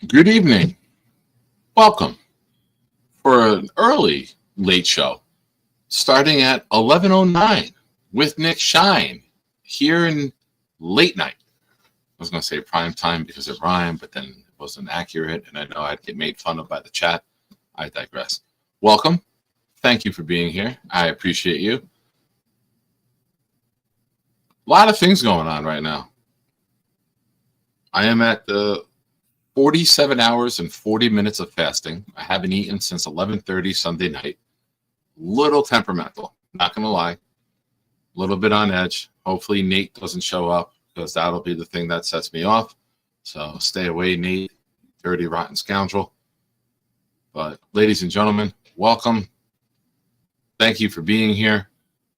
Good evening. Welcome for an early late show starting at 11:09 with Nick Shine here in late night. I was going to say prime time because it rhymed, but then it wasn't accurate, and I know I'd get made fun of by the chat. I digress. Welcome. Thank you for being here. I appreciate you. A lot of things going on right now. I am at the 47 hours and 40 minutes of fasting. I haven't eaten since 11:30 Sunday night. Little temperamental, not going to lie. A little bit on edge. Hopefully Nate doesn't show up because that'll be the thing that sets me off. So stay away, Nate, dirty, rotten scoundrel. But ladies and gentlemen, welcome. Thank you for being here.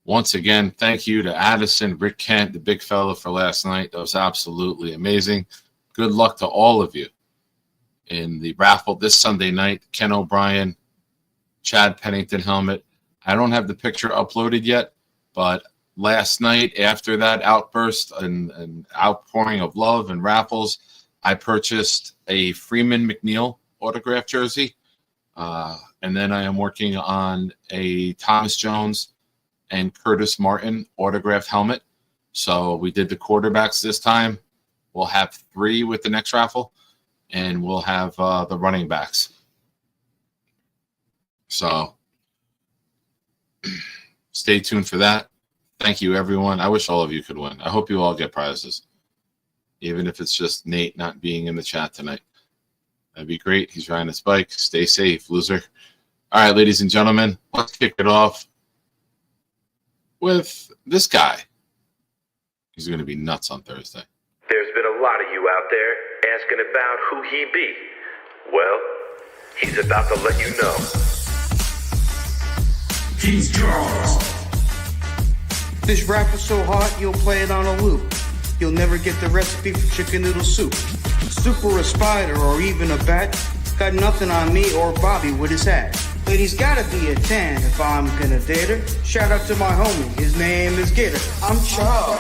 Once again, thank you to Addison, Rick Kent, the big fella for last night. That was absolutely amazing. Good luck to all of you in the raffle this Sunday night. Ken O'Brien, Chad Pennington helmet. I don't have the picture uploaded yet, but last night after that outburst and outpouring of love and raffles, I purchased a Freeman McNeil autograph jersey. And then I am working on a Thomas Jones and Curtis Martin autographed helmet. So we did the quarterbacks this time. We'll have 3 with the next raffle, and we'll have the running backs. So stay tuned for that. Thank you, everyone. I wish all of you could win. I hope you all get prizes, even if it's just Nate not being in the chat tonight. That'd be great. He's riding his bike. Stay safe, loser. All right, ladies and gentlemen, let's kick it off with this guy. He's going to be nuts on Thursday. There's been a lot of you out there asking about who he be. Well, he's about to let you know. He's Charles. This rap is so hot, you'll play it on a loop. You'll never get the recipe for chicken noodle soup. Super a spider or even a bat, got nothing on me or Bobby with his hat. Lady's gotta be a 10 if I'm gonna date her. Shout out to my homie, his name is Gator. I'm Charles.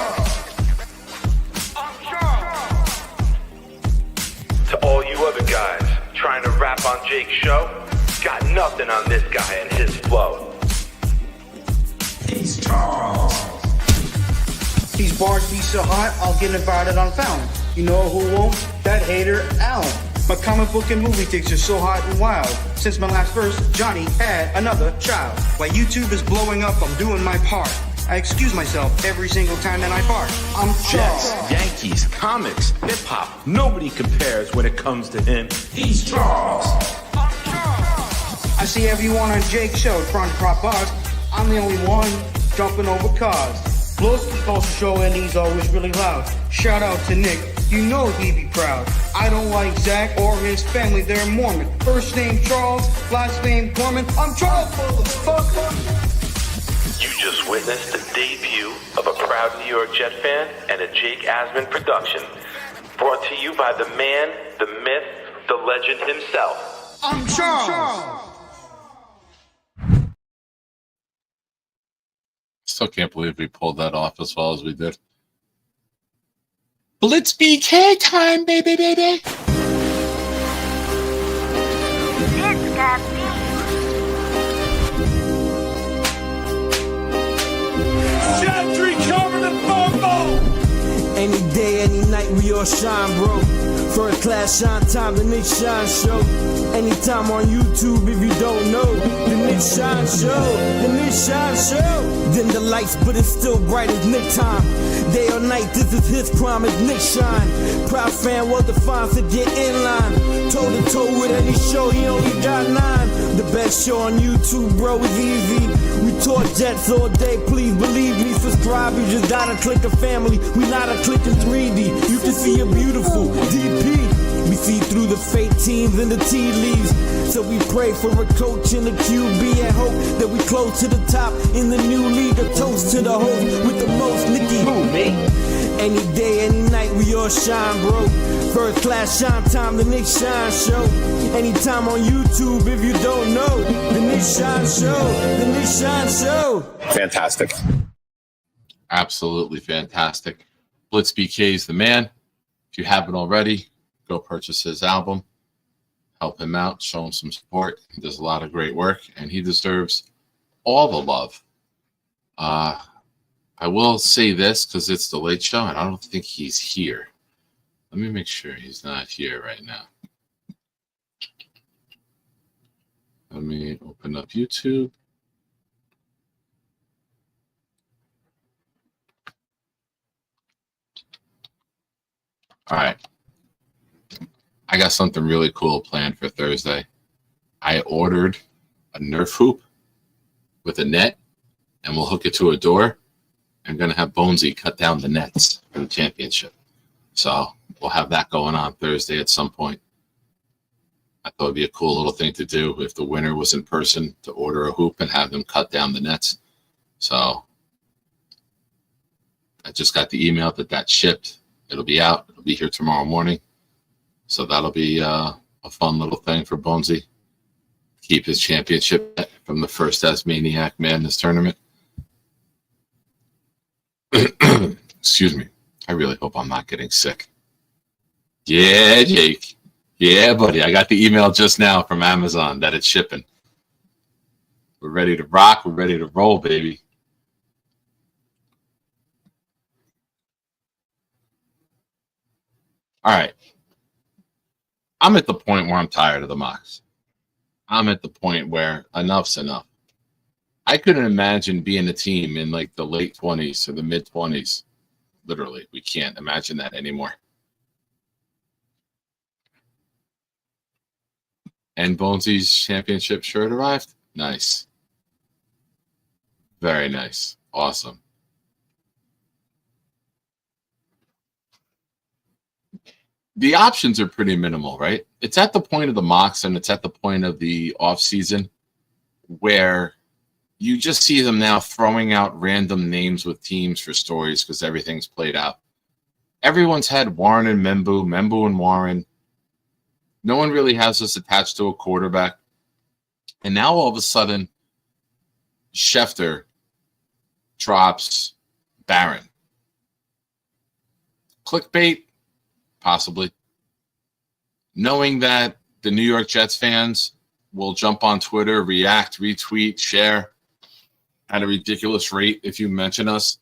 To all you other guys trying to rap on Jake's show, got nothing on this guy and his flow. He's Charles. These bars be so hot, I'll get invited on Fountain. You know who won't? That hater, Alan. My comic book and movie takes are so hot and wild. Since my last verse, Johnny had another child. While YouTube is blowing up, I'm doing my part. I excuse myself every single time that I bark. I'm Jets, Charles. Yankees, comics, hip-hop, nobody compares when it comes to him. He's Charles. I see everyone on Jake's show trying to prop bars. I'm the only one jumping over cars. Blowski calls the show and he's always really loud. Shout out to Nick, you know he'd be proud. I don't like Zach or his family, they're Mormon. First name Charles, last name Gorman. I'm Charles, motherfucker. You just witnessed the debut of a proud New York Jet fan and a Jake Asman production. Brought to you by the man, the myth, the legend himself. I'm Charles. Still can't believe we pulled that off as well as we did. Blitz BK time, baby, baby. It's got me. Gentry covered in football. Any day, any night, we all shine, bro. First class shine time, the Nick Shine Show. Anytime on YouTube, if you don't know, the Nick Shine Show, the Nick Shine Show. Dim the lights, but it's still bright as Nick time. Day or night, this is his prime, it's Nick Shine. Proud fan, well defined to get in line. Toe to toe with any show, he only got 9. The best show on YouTube, bro, is easy. We talk Jets all day, please believe me. Subscribe, you just gotta click a family. We not a click in 3D. You can see a beautiful DP. We see through the fake teams and the tea leaves. So we pray for a coach and a QB and hope that we close to the top in the new league. A toast to the host with the most, Nicky. Who, me? Any day, any night, we all shine, bro. First class shine time, the Nick Shine Show. Anytime on YouTube, if you don't know, the Nick Shine Show, the Nick Shine Show. Fantastic. Absolutely fantastic. Blitz BK is the man. If you haven't already, go purchase his album. help him out, show him some support. He does a lot of great work, and he deserves all the love. I will say this because it's the Late Show, and I don't think he's here. Let me make sure he's not here right now. Let me open up YouTube. All right. I got something really cool planned for Thursday. I ordered a Nerf hoop with a net, and we'll hook it to a door. I'm going to have Bonesy cut down the nets for the championship. So we'll have that going on Thursday at some point. I thought it'd be a cool little thing to do if the winner was in person, to order a hoop and have them cut down the nets. So I just got the email that shipped. It'll be out. It'll be here tomorrow morning. So that'll be a fun little thing for Bonesy. Keep his championship from the first Tasmaniac Madness tournament. Excuse me. I really hope I'm not getting sick. Yeah, Jake. Yeah, buddy. I got the email just now from Amazon that it's shipping. We're ready to rock. We're ready to roll, baby. All right. I'm at the point where I'm tired of the mocks. I'm at the point where enough's enough. I couldn't imagine being a team in like the late 20s or the mid 20s. Literally, we can't imagine that anymore. And Bonesy's championship shirt arrived. Nice. Very nice. Awesome. The options are pretty minimal, right? It's at the point of the mocks and it's at the point of the off season where you just see them now throwing out random names with teams for stories because everything's played out. Everyone's had Warren and Membu and Warren. No one really has us attached to a quarterback. And now all of a sudden, Schefter drops Barron. Clickbait? Possibly. Knowing that the New York Jets fans will jump on Twitter, react, retweet, share at a ridiculous rate if you mention us.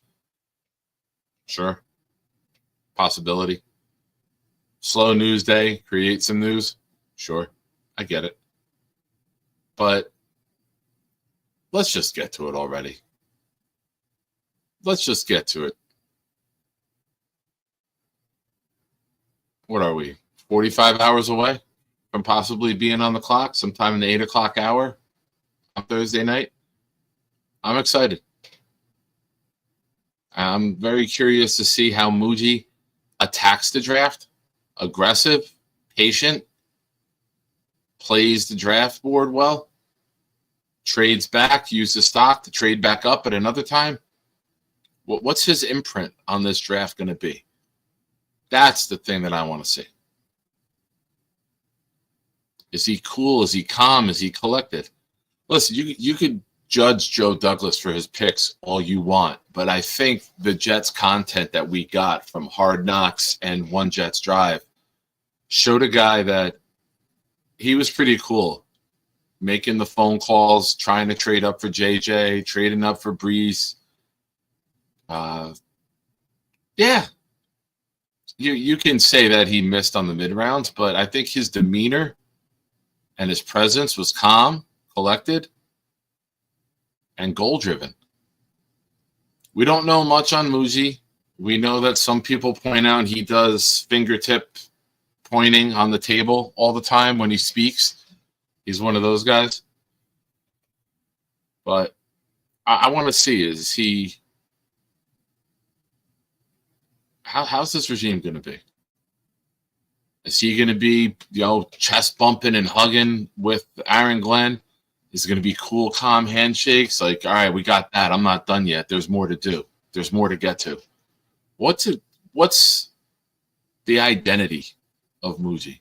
Sure. Possibility. Slow news day, create some news. Sure. I get it. But let's just get to it already. Let's just get to it. What are we? 45 hours away from possibly being on the clock sometime in the 8 o'clock hour on Thursday night. I'm excited. I'm very curious to see how Muji attacks the draft. Aggressive, patient, plays the draft board well, trades back, uses stock to trade back up at another time. What's his imprint on this draft going to be? That's the thing that I want to see. Is he cool? Is he calm? Is he collected? Listen, you could judge Joe Douglas for his picks all you want, but I think the Jets content that we got from Hard Knocks and One Jets Drive showed a guy that he was pretty cool, making the phone calls, trying to trade up for JJ, trading up for Brees. Yeah. You can say that he missed on the mid-rounds, but I think his demeanor and his presence was calm, collected, and goal-driven. We don't know much on Muji. We know that some people point out he does fingertip pointing on the table all the time when he speaks. He's one of those guys. But I want to see, is he... How's this regime going to be? Is he going to be, chest bumping and hugging with Aaron Glenn? Is it going to be cool, calm handshakes? Like, all right, we got that. I'm not done yet. There's more to do. There's more to get to. What's the identity of Muji?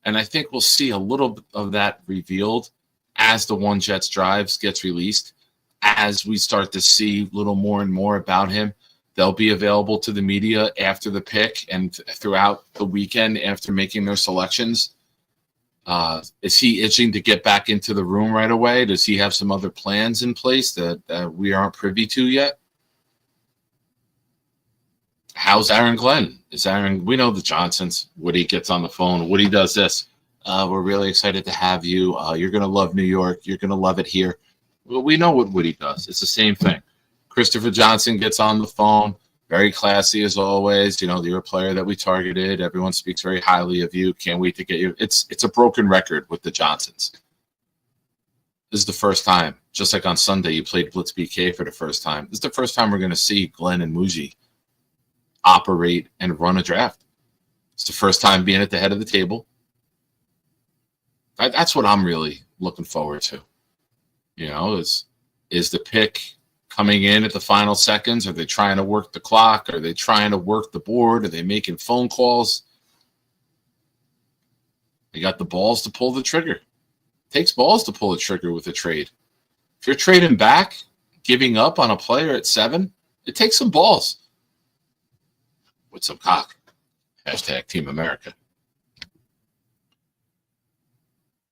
And I think we'll see a little bit of that revealed as the One Jets Drives gets released, as we start to see a little more and more about him. They'll be available to the media after the pick and throughout the weekend after making their selections. Is he itching to get back into the room right away? Does he have some other plans in place that we aren't privy to yet? How's Aaron Glenn? We know the Johnsons. Woody gets on the phone. Woody does this. We're really excited to have you. You're going to love New York. You're going to love it here. Well, we know what Woody does. It's the same thing. Christopher Johnson gets on the phone. Very classy as always. You're a player that we targeted. Everyone speaks very highly of you. Can't wait to get you. It's a broken record with the Johnsons. This is the first time. Just like on Sunday, you played Blitz BK for the first time. This is the first time we're going to see Glenn and Muji operate and run a draft. It's the first time being at the head of the table. That's what I'm really looking forward to. Is the pick coming in at the final seconds? Are they trying to work the clock? Are they trying to work the board? Are they making phone calls? They got the balls to pull the trigger. It takes balls to pull the trigger with a trade. If you're trading back, giving up on a player at 7, it takes some balls. With some cock. Hashtag Team America.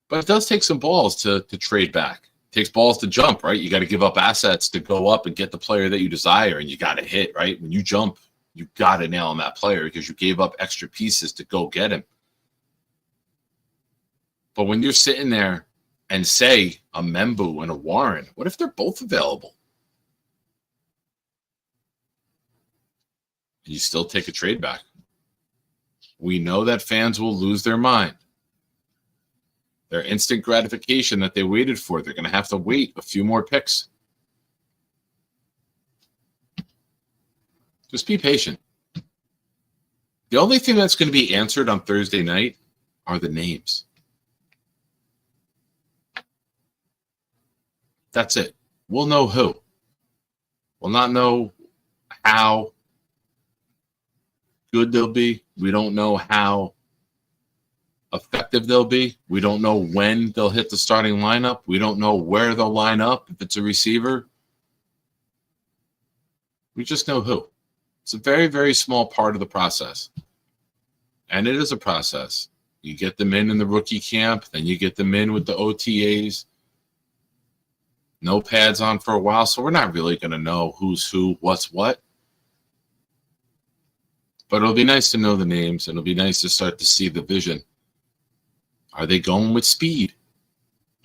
But it does take some balls to trade back. It takes balls to jump, right? You got to give up assets to go up and get the player that you desire, and you got to hit, right? When you jump, you got to nail on that player because you gave up extra pieces to go get him. But when you're sitting there and say a Membu and a Warren, what if they're both available? You still take a trade back. We know that fans will lose their mind. Their instant gratification that they waited for, they're going to have to wait a few more picks. Just be patient. The only thing that's going to be answered on Thursday night are the names. That's it. We'll know who. We'll not know how good they'll be. We don't know how effective they'll be. We don't know when they'll hit the starting lineup. We don't know where they'll line up. If it's a receiver, we just know who. It's a very, very small part of the process. And it is a process. You get them in the rookie camp, then you get them in with the OTAs. No pads on for a while, so we're not really going to know who's who, what's what. But it'll be nice to know the names, and it'll be nice to start to see the vision. Are they going with speed?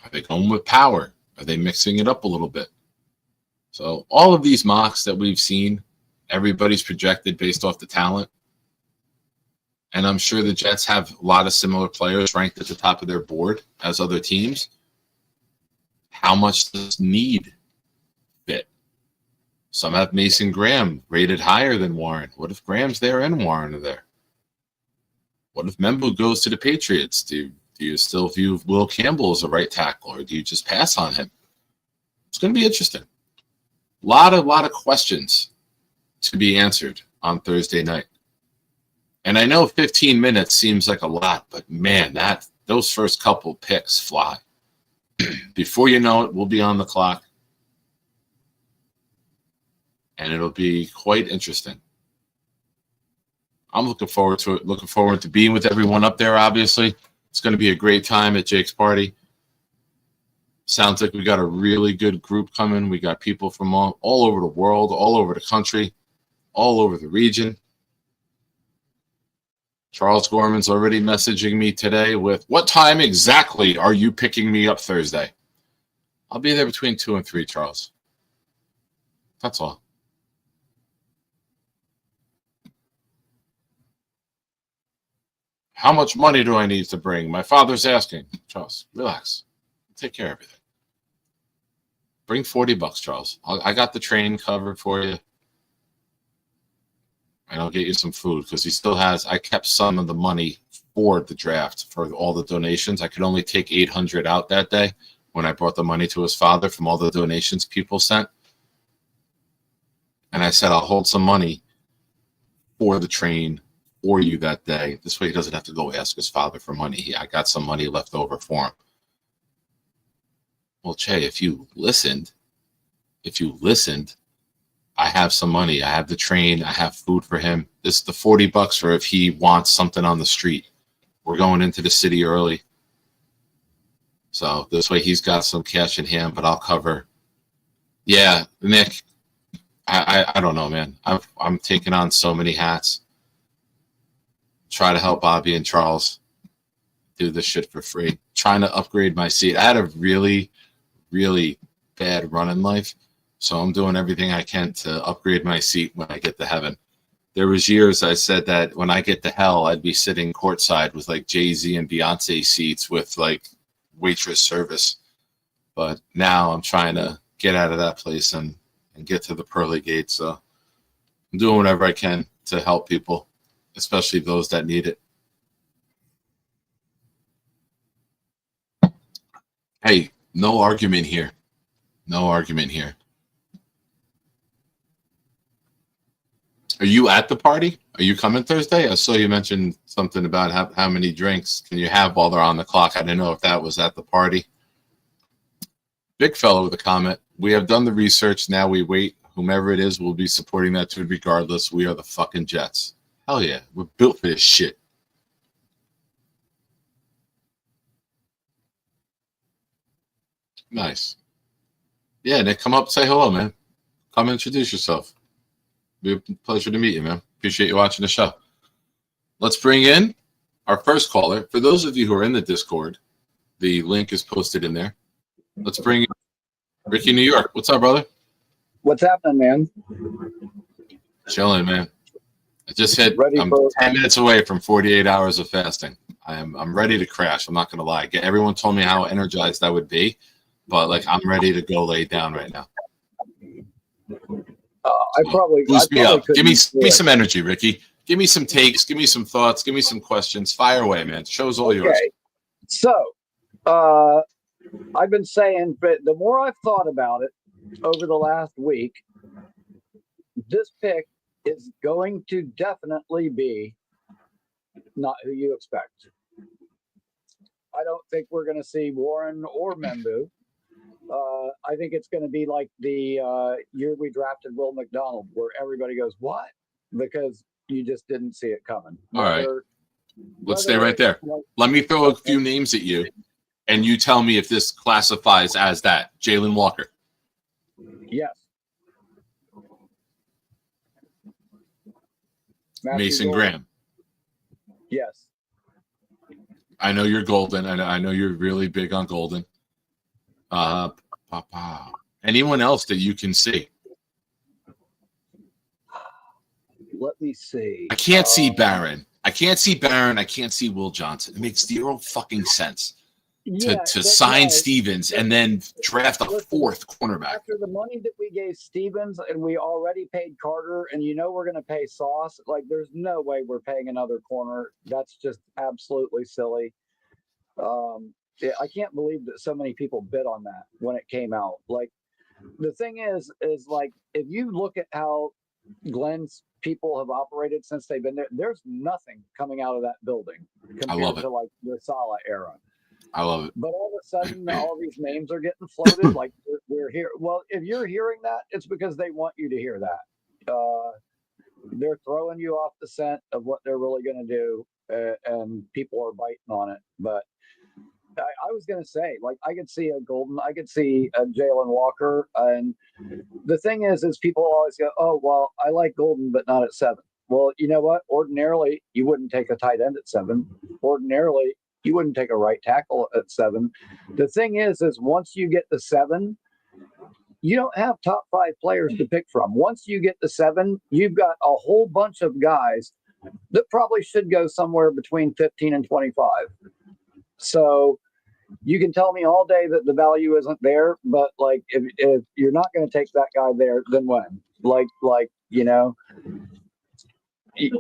Are they going with power? Are they mixing it up a little bit? So all of these mocks that we've seen, everybody's projected based off the talent. And I'm sure the Jets have a lot of similar players ranked at the top of their board as other teams. How much does need fit? Some have Mason Graham rated higher than Warren. What if Graham's there and Warren are there? What if Membu goes to the Patriots? Do you still view Will Campbell as a right tackle, or do you just pass on him? It's going to be interesting. A lot of questions to be answered on Thursday night. And I know 15 minutes seems like a lot, but man, those first couple picks fly. Before you know it, we'll be on the clock. And it'll be quite interesting. I'm looking forward to it. Looking forward to being with everyone up there, obviously. It's going to be a great time at Jake's party. Sounds like we got a really good group coming. We got people from all over the world, all over the country, all over the region. Charles Gorman's already messaging me today with, what time exactly are you picking me up Thursday? I'll be there between 2 and 3, Charles. That's all. How much money do I need to bring? My father's asking. Charles, relax. I'll take care of everything. Bring $40, Charles. I got the train covered for you. And I'll get you some food because he still has. I kept some of the money for the draft for all the donations. I could only take $800 out that day when I brought the money to his father from all the donations people sent. And I said, I'll hold some money for the train for you that day. This way he doesn't have to go ask his father for money. I got some money left over for him. Well, Che, if you listened, I have some money. I have the train. I have food for him. This is the $40 for if he wants something on the street. We're going into the city early. So this way he's got some cash in hand, but I'll cover. Yeah, Nick, I don't know, man. I'm taking on so many hats. Try to help Bobby and Charles do this shit for free. Trying to upgrade my seat. I had a really, really bad run in life, so I'm doing everything I can to upgrade my seat when I get to heaven. There was years I said that when I get to hell, I'd be sitting courtside with like Jay-Z and Beyonce seats with like waitress service. But now I'm trying to get out of that place and get to the pearly gates. So I'm doing whatever I can to help people, especially those that need it. Hey, no argument here. No argument here. Are you at the party? Are you coming Thursday? I saw you mention something about how many drinks can you have while they're on the clock. I didn't know if that was at the party. Big fellow with a comment. We have done the research. Now we wait. Whomever it is will be supporting that too regardless. We are the fucking Jets. Hell yeah. We're built for this shit. Nice. Yeah, Nick, come up, say hello, man. Come introduce yourself. Be a pleasure to meet you, man. Appreciate you watching the show. Let's bring in our first caller. For those of you who are in the Discord, the link is posted in there. Let's bring in Ricky New York. What's up, brother? What's happening, man? Chilling, man. I just hit. I'm 10 minutes away from 48 hours of fasting. I'm ready to crash. I'm not gonna lie. Everyone told me how energized I would be, but like I'm ready to go lay down right now. I probably boost me up. Give me it. some energy, Ricky. Give me some takes. Give me some thoughts. Give me some questions. Fire away, man. Show's all yours. So, I've been saying, but the more I've thought about it over the last week, this pick is going to definitely be not who you expect. I don't think we're going to see Warren or Membu. I think it's going to be like the year we drafted Will McDonald, where everybody goes, "What?" Because you just didn't see it coming. All right. Let's stay right there. Let me throw a few names at you, and you tell me if this classifies as that. Jalen Walker. Yes. Mason Graham. Yes. I know you're golden. I know you're really big on golden. Anyone else that you can see? Let me see. I can't see Barron. I can't see Will Johnson. It makes zero fucking sense to sign Stevens and then draft a fourth cornerback. After the money that we gave Stevens and we already paid Carter, and we're going to pay Sauce, like there's no way we're paying another corner. That's just absolutely silly. I can't believe that so many people bid on that when it came out. Like, the thing is like, if you look at how Glenn's people have operated since they've been there, there's nothing coming out of that building compared to like the Saleh era. I love it. But all of a sudden, all these names are getting floated. Like we're here. Well, if you're hearing that, it's because they want you to hear that. They're throwing you off the scent of what they're really going to do, and people are biting on it. But I was going to say, like, I could see a Golden, I could see a Jalen Walker. And the thing is people always go, "Oh, well, I like Golden, but not at 7. Well, you know what? Ordinarily, you wouldn't take a tight end at 7. Ordinarily, you wouldn't take a right tackle at 7. The thing is once you get to 7, you don't have top 5 players to pick from. Once you get to 7, you've got a whole bunch of guys that probably should go somewhere between 15 and 25. So you can tell me all day that the value isn't there, but like if you're not going to take that guy there, then when? Like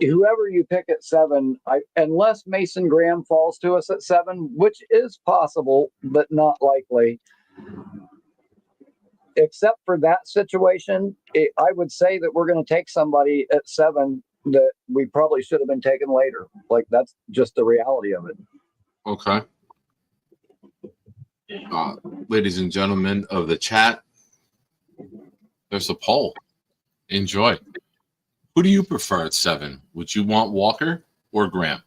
whoever you pick at 7, unless Mason Graham falls to us at 7, which is possible but not likely. Except for that situation, I would say that we're going to take somebody at 7 that we probably should have been taken later. Like, that's just the reality of it. Okay. Ladies and gentlemen of the chat, there's a poll. Enjoy. Who do you prefer at 7? Would you want Walker or Graham?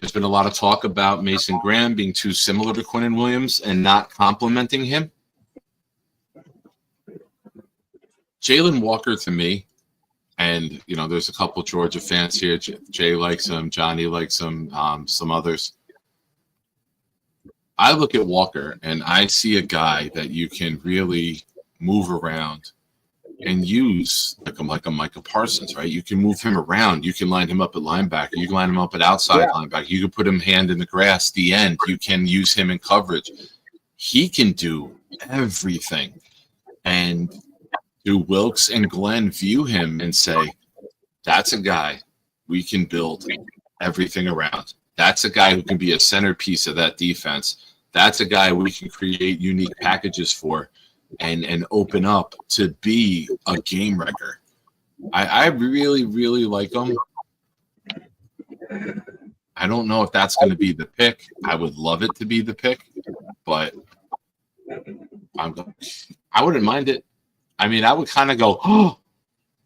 There's been a lot of talk about Mason Graham being too similar to Quinnen Williams and not complimenting him. Jalen Walker, to me, and there's a couple Georgia fans here. Jay likes him, Johnny likes him, some others. I look at Walker and I see a guy that you can really move around and use like a Micah Parsons, right? You can move him around. You can line him up at linebacker. You can line him up at outside linebacker. You can put him hand in the grass, the end. You can use him in coverage. He can do everything. And do Wilkes and Glenn view him and say, that's a guy we can build everything around. That's a guy who can be a centerpiece of that defense. That's a guy we can create unique packages for and open up to be a game wrecker. I really, really like him. I don't know if that's going to be the pick. I would love it to be the pick, but I wouldn't mind it. I mean, I would kind of go, oh,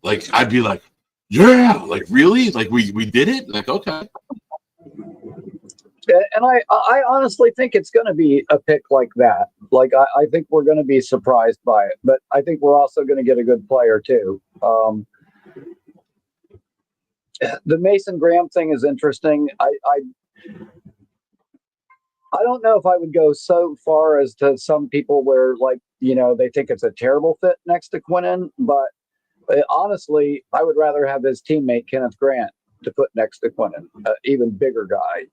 like I'd be like, yeah, like really? Like we did it? Like, okay. And I honestly think it's going to be a pick like that. Like, I think we're going to be surprised by it, but I think we're also going to get a good player too. The Mason Graham thing is interesting. I don't know if I would go so far as to some people where, like, they think it's a terrible fit next to Quinnen, but honestly, I would rather have his teammate Kenneth Grant to put next to Quinnen, even bigger guy,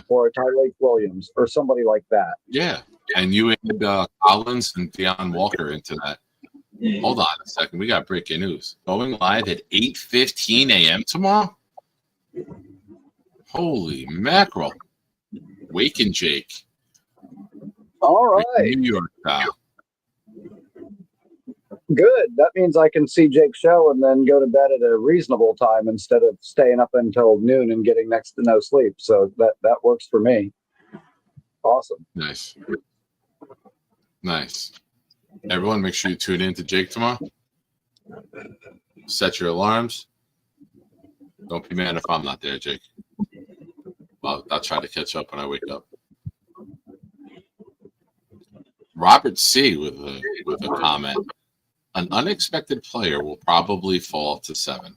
or a Tyreek Williams or somebody like that. Yeah, and you add Collins and Deion Walker into that. Hold on a second, we got breaking news. Going live at 8:15 a.m. tomorrow? Holy mackerel. Wake and Jake. All right. New York style. Good. That means I can see Jake's show and then go to bed at a reasonable time instead of staying up until noon and getting next to no sleep. So that works for me. Awesome. Nice. Everyone, make sure you tune in to Jake tomorrow. Set your alarms. Don't be mad if I'm not there, Jake. Well, I'll try to catch up when I wake up. Robert C. with a comment. An unexpected player will probably fall to 7.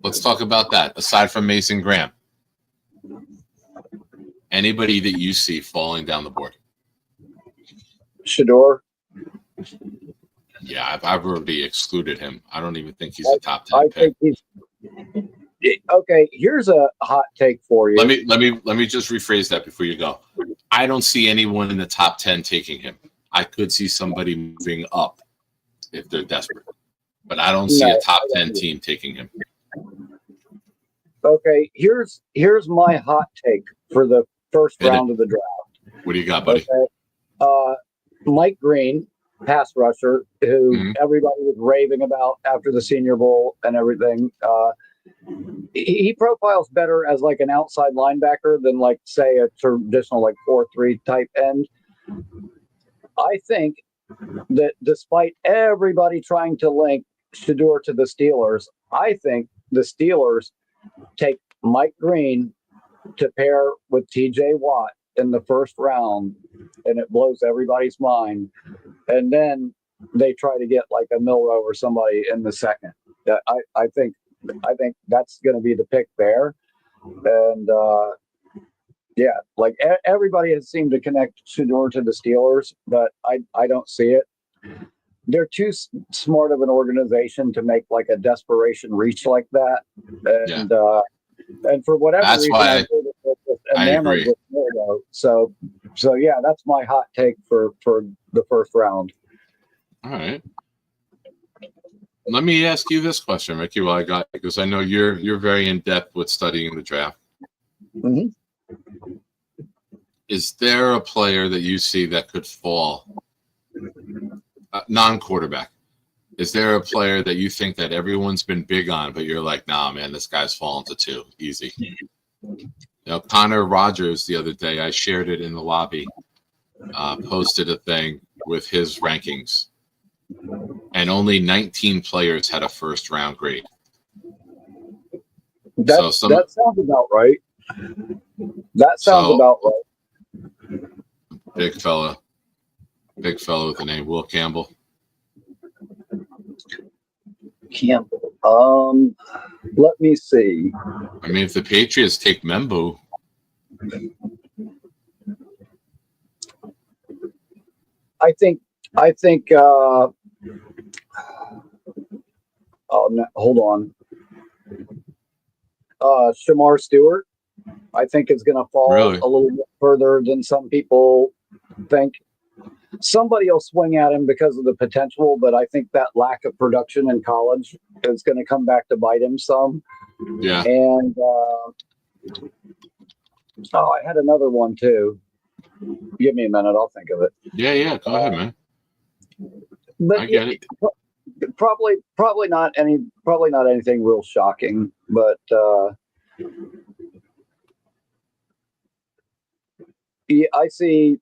Let's talk about that. Aside from Mason Graham, anybody that you see falling down the board? Shador. Yeah, I've already excluded him. I don't even think he's a top 10 I pick. think he's okay. Here's a hot take for you. Let me just rephrase that before you go. I don't see anyone in the top 10 taking him. I could see somebody moving up if they're desperate, but I don't see a top 10 team taking him. Okay, here's my hot take for the first round of the draft. What do you got, buddy? Okay. Mike Green, pass rusher, who everybody was raving about after the Senior Bowl and everything. He profiles better as like an outside linebacker than, like, say, a traditional like 4-3 type end. I think that despite everybody trying to link Shador to the Steelers, I think the Steelers take Mike Green to pair with TJ Watt in the first round, and it blows everybody's mind. And then they try to get like a Milroe or somebody in the second. I think that's going to be the pick there. And yeah, like everybody has seemed to connect Shador to the Steelers, but I don't see it. They're too smart of an organization to make like a desperation reach like that. And for whatever that's reason, why I agree. With Milroe. So yeah, that's my hot take for the first round. All right. Let me ask you this question, Ricky, while I got, because I know you're very in depth with studying the draft. Mm-hmm. Is there a player that you see that could fall, non-quarterback? Is there a player that you think that everyone's been big on, but you're like, nah, man, this guy's fallen to 2, easy? Connor Rogers the other day, I shared it in the lobby, posted a thing with his rankings, and only 19 players had a first round grade. That sounds about right. That sounds So- about right. Big fella with the name Will Campbell. Campbell. Let me see. I mean, if the Patriots take Membu, I think. Oh no, hold on. Shamar Stewart, I think is going to fall Really? a little bit further than some people think. Somebody will swing at him because of the potential, but I think that lack of production in college is going to come back to bite him some. yeah. And I had another one too. Give me a minute, I'll think of it. Yeah, go ahead, man. But I get it. Probably not anything real shocking, but yeah, I see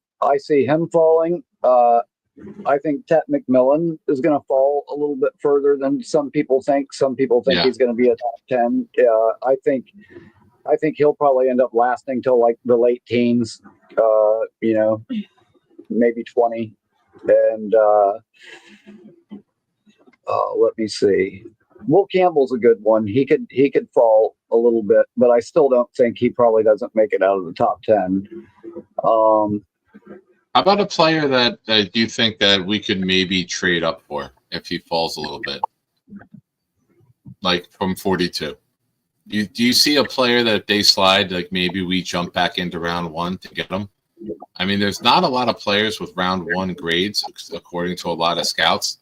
him falling. I think Tet McMillan is going to fall a little bit further than some people think. Some people think Yeah. he's going to be a top 10. I think he'll probably end up lasting till like the late teens. Maybe 20. And let me see. Will Campbell's a good one. He could fall a little bit, but I still don't think he probably doesn't make it out of the top 10. How about a player that you think that we could maybe trade up for if he falls a little bit, like from 42? Do you see a player that if they slide, like maybe we jump back into round 1 to get them? I mean, there's not a lot of players with round 1 grades, according to a lot of scouts.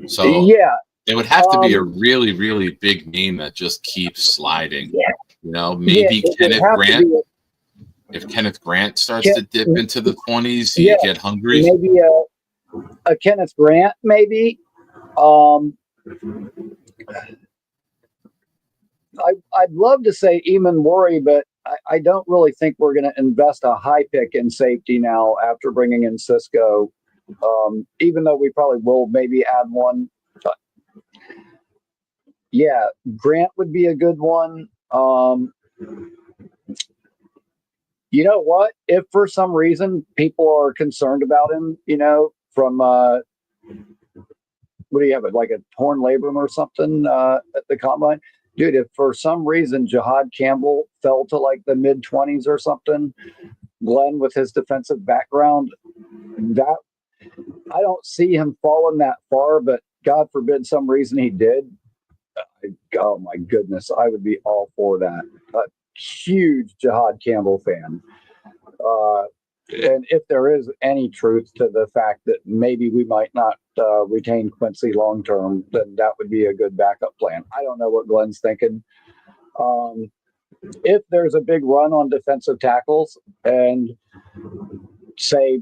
So yeah, it would have to be a really, really big name that just keeps sliding. Yeah. Maybe it would Kenneth have to Grant. be If Kenneth Grant starts Ken- to dip into the 20s, Yeah. you get hungry. maybe a Kenneth Grant, maybe. I'd love to say Eamon Worry, but I don't really think we're going to invest a high pick in safety now after bringing in Cisco. Even though we probably will maybe add one. Yeah, Grant would be a good one. You know what? If for some reason people are concerned about him, from what do you have it, like a torn labrum or something at the combine? Dude, if for some reason Jihad Campbell fell to like the mid 20s or something, Glenn with his defensive background, that I don't see him falling that far, but God forbid some reason he did. Oh my goodness, I would be all for that. A huge Jihad Campbell fan. And if there is any truth to the fact that maybe we might not retain Quincy long term, then that would be a good backup plan. I don't know what Glenn's thinking. If there's a big run on defensive tackles and say,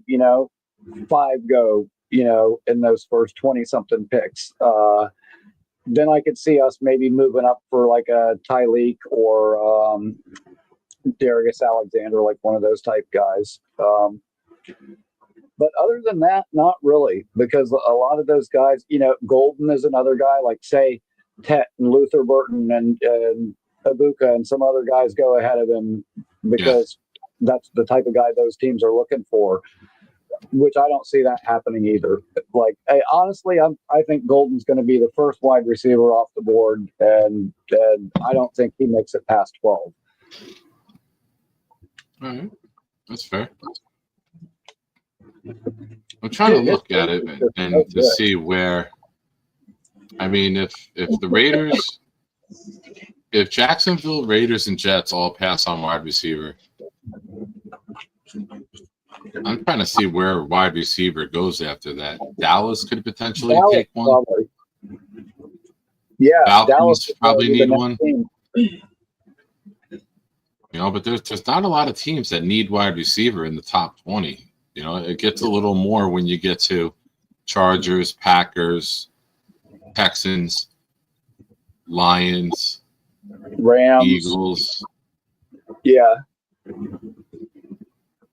5 go, in those first 20 something picks, then I could see us maybe moving up for like a Tyleek or Darius Alexander, like one of those type guys. But other than that, not really, because a lot of those guys, Golden is another guy, like say Tet and Luther Burton and Ibuka and some other guys go ahead of him because that's the type of guy those teams are looking for, which I don't see that happening either. Like, honestly, I think Golden's going to be the first wide receiver off the board, and I don't think he makes it past 12. All right. That's fair. I'm trying to look at it and to see where. I mean, if the Raiders, if Jacksonville, Raiders, and Jets all pass on wide receiver, I'm trying to see where wide receiver goes after that. Dallas could potentially take one. Probably. Yeah, Falcons Dallas would probably be the need next one. team. But there's not a lot of teams that need wide receiver in the top 20. It gets a little more when you get to Chargers, Packers, Texans, Lions, Rams, Eagles. Yeah,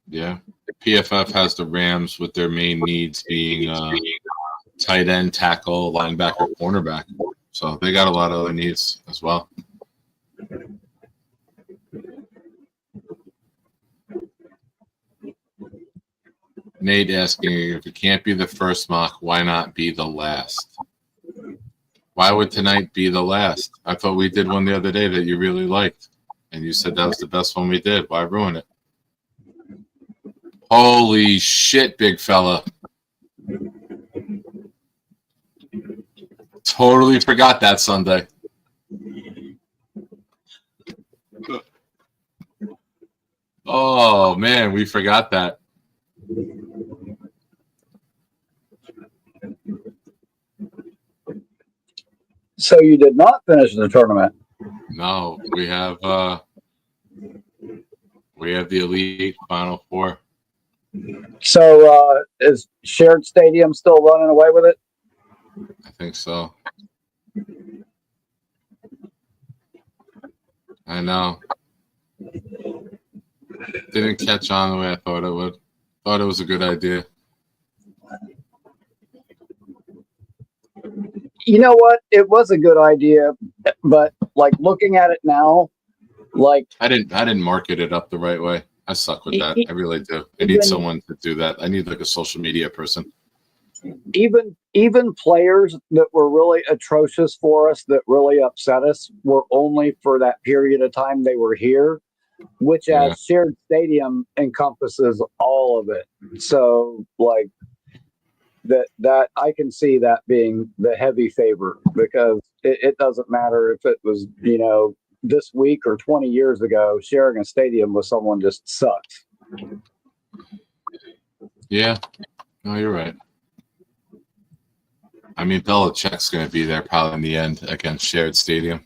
Yeah. PFF has the Rams with their main needs being tight end, tackle, linebacker, cornerback. So they got a lot of other needs as well. Nate asking if it can't be the first mock, why not be the last? Why would tonight be the last? I thought we did one the other day that you really liked, and you said that was the best one we did. Why ruin it? Holy shit, big fella. Totally forgot that Sunday. Oh, man, we forgot that. So you did not finish the tournament. No, we have the Elite Final Four. So is Shared Stadium still running away with it? I think so. I know. Didn't catch on the way I thought it would. Thought it was a good idea. You know what? It was a good idea, but like looking at it now, like I didn't market it up the right way. I suck with that. I really do. I need Even- someone to do that. I need like a social media person. even players that were really atrocious for us, that really upset us, were only for that period of time they were here, which Yeah. as Shared Stadium encompasses all of it. So like that I can see that being the heavy favorite, because it doesn't matter if it was, you know, this week or 20 years ago, sharing a stadium with someone just sucks. Yeah. No, you're right. I mean, Belichick's going to be there probably in the end against Shared Stadium.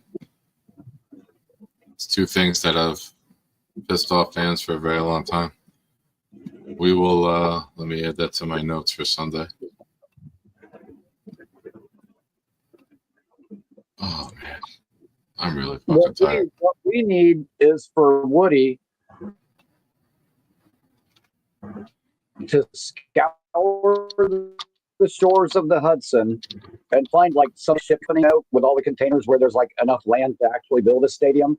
It's two things that have pissed off fans for a very long time. We will, let me add that to my notes for Sunday. Oh, man. I'm really fucking tired. What we need is for Woody to scour the shores of the Hudson and find like some ship coming out with all the containers where there's like enough land to actually build a stadium.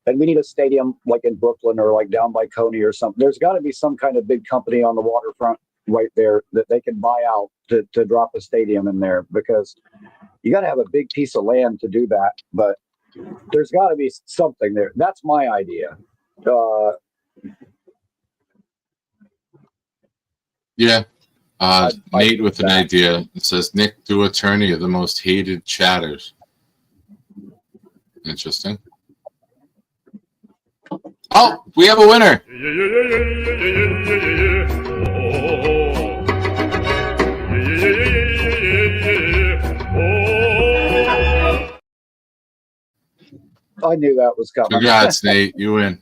And we need a stadium like in Brooklyn or like down by Coney or something. There's got to be some kind of big company on the waterfront right there that they can buy out to drop a stadium in there, because you got to have a big piece of land to do that. But there's got to be something there. That's my idea. Yeah. I Nate with an that. idea. It says, Nick, do attorney of the most hated chatters. Interesting. Oh, we have a winner. I knew that was coming. Congrats, Nate. You win.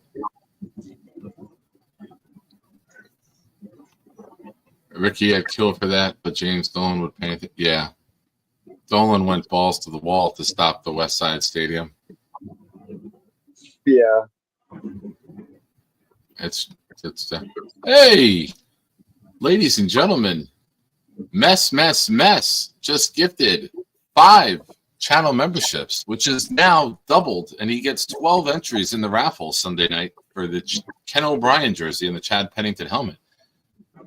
Ricky, I'd kill for that, but James Dolan would paint it. Yeah. Dolan went balls to the wall to stop the West Side Stadium. Yeah. It's hey, ladies and gentlemen, Mess just gifted 5 channel memberships, which is now doubled, and he gets 12 entries in the raffle Sunday night for the Ken O'Brien jersey and the Chad Pennington helmet.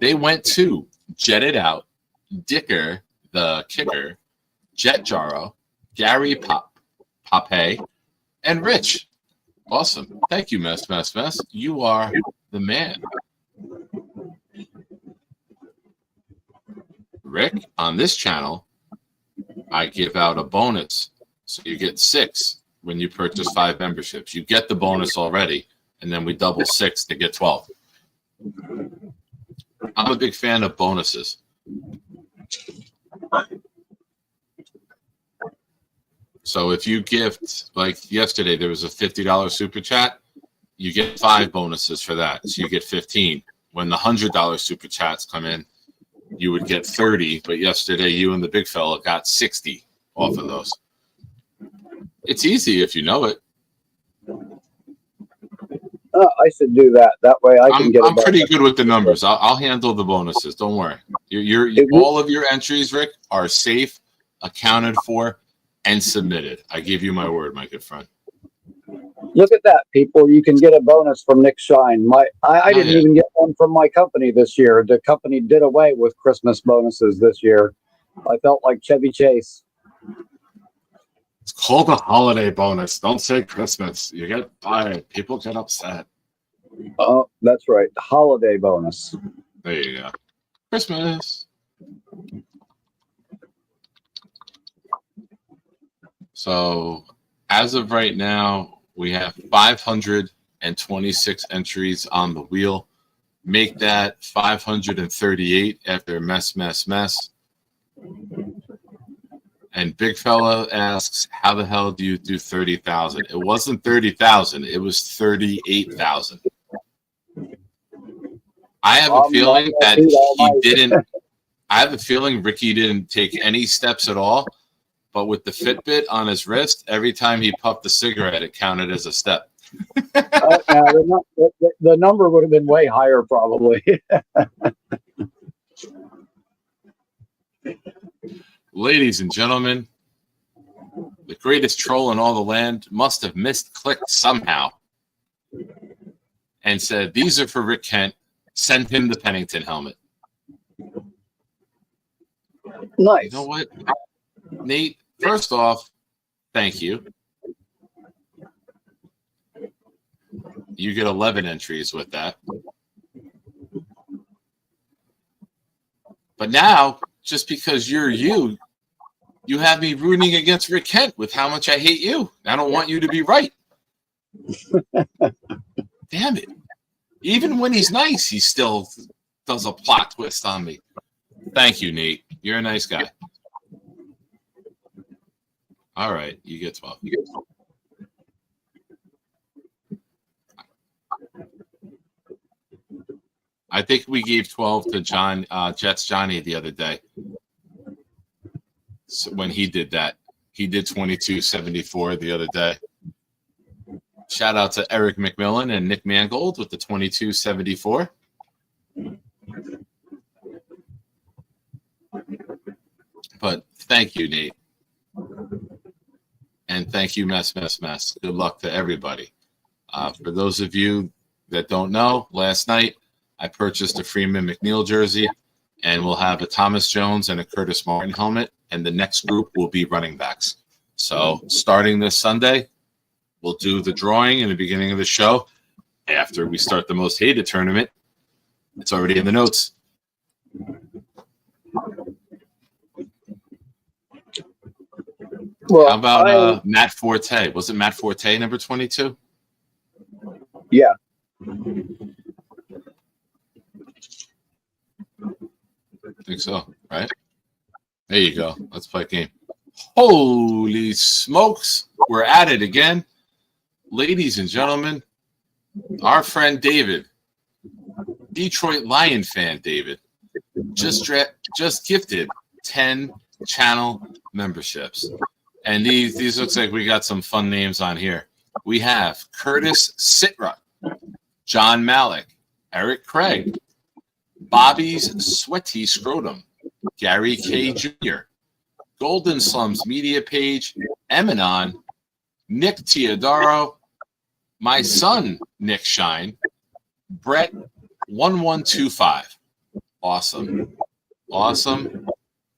They went to Jetted Out, Dicker, the kicker, Jet Jaro, Gary Pape, and Rich. Awesome. Thank you, Mess. You are the man. Rick, on this channel, I give out a bonus. So you get 6 when you purchase 5 memberships. You get the bonus already, and then we double 6 to get 12. I'm a big fan of bonuses. So if you gift, like yesterday, there was a $50 super chat, you get 5 bonuses for that. So you get 15. When the $100 super chats come in, you would get 30. But yesterday, you and the big fella got 60 off of those. It's easy if you know it. I should do that. That way I can get. I'm pretty good with the numbers. I'll handle the bonuses. Don't worry. All of your entries, Rick, are safe, accounted for, and submitted. I give you my word, my good friend. Look at that, people. You can get a bonus from Nick Shine. I didn't yeah. even get one from my company this year. The company did away with Christmas bonuses this year. I felt like Chevy Chase. It's called a holiday bonus. Don't say Christmas. You get fired. People get upset. Oh, that's right. Holiday bonus. There you go. Christmas. So, as of right now, we have 526 entries on the wheel. Make that 538 after mess. And Big Fella asks, how the hell do you do 30,000? It wasn't 30,000. It was 38,000. I have a feeling that he didn't. I have a feeling Ricky didn't take any steps at all. But with the Fitbit on his wrist, every time he puffed a cigarette, it counted as a step. The number would have been way higher, probably. Ladies and gentlemen, the greatest troll in all the land must have misclicked somehow and said, these are for Rick Kent. Send him the Pennington helmet. Nice. You know what, Nate? First off, thank you. You get 11 entries with that. But now, just because you're you have me rooting against Rick Kent with how much I hate you. I don't want you to be right. Damn it. Even when he's nice, he still does a plot twist on me. Thank you, Nate. You're a nice guy. All right, you get 12. I think we gave 12 to John Jets Johnny the other day. So when he did that, he did 22.74 the other day. Shout out to Eric McMillan and Nick Mangold with the 22.74. But thank you, Nate. And thank you, Mess. Good luck to everybody. For those of you that don't know, last night I purchased a Freeman McNeil jersey, and we'll have a Thomas Jones and a Curtis Martin helmet, and the next group will be running backs. So starting this Sunday, we'll do the drawing in the beginning of the show. After we start the most hated tournament, it's already in the notes. Well, how about Matt Forte? Was it Matt Forte, number 22? Yeah. I think so, right? There you go. Let's play a game. Holy smokes. We're at it again. Ladies and gentlemen, our friend David, Detroit Lion fan David, just gifted 10 channel memberships. And these looks like we got some fun names on here. We have Curtis Sitra, John Malik, Eric Craig, Bobby's Sweaty Scrotum, Gary K. Jr., Golden Slums Media Page, Eminon, Nick Teodoro, my son, Nick Shine, Brett 1125. Awesome.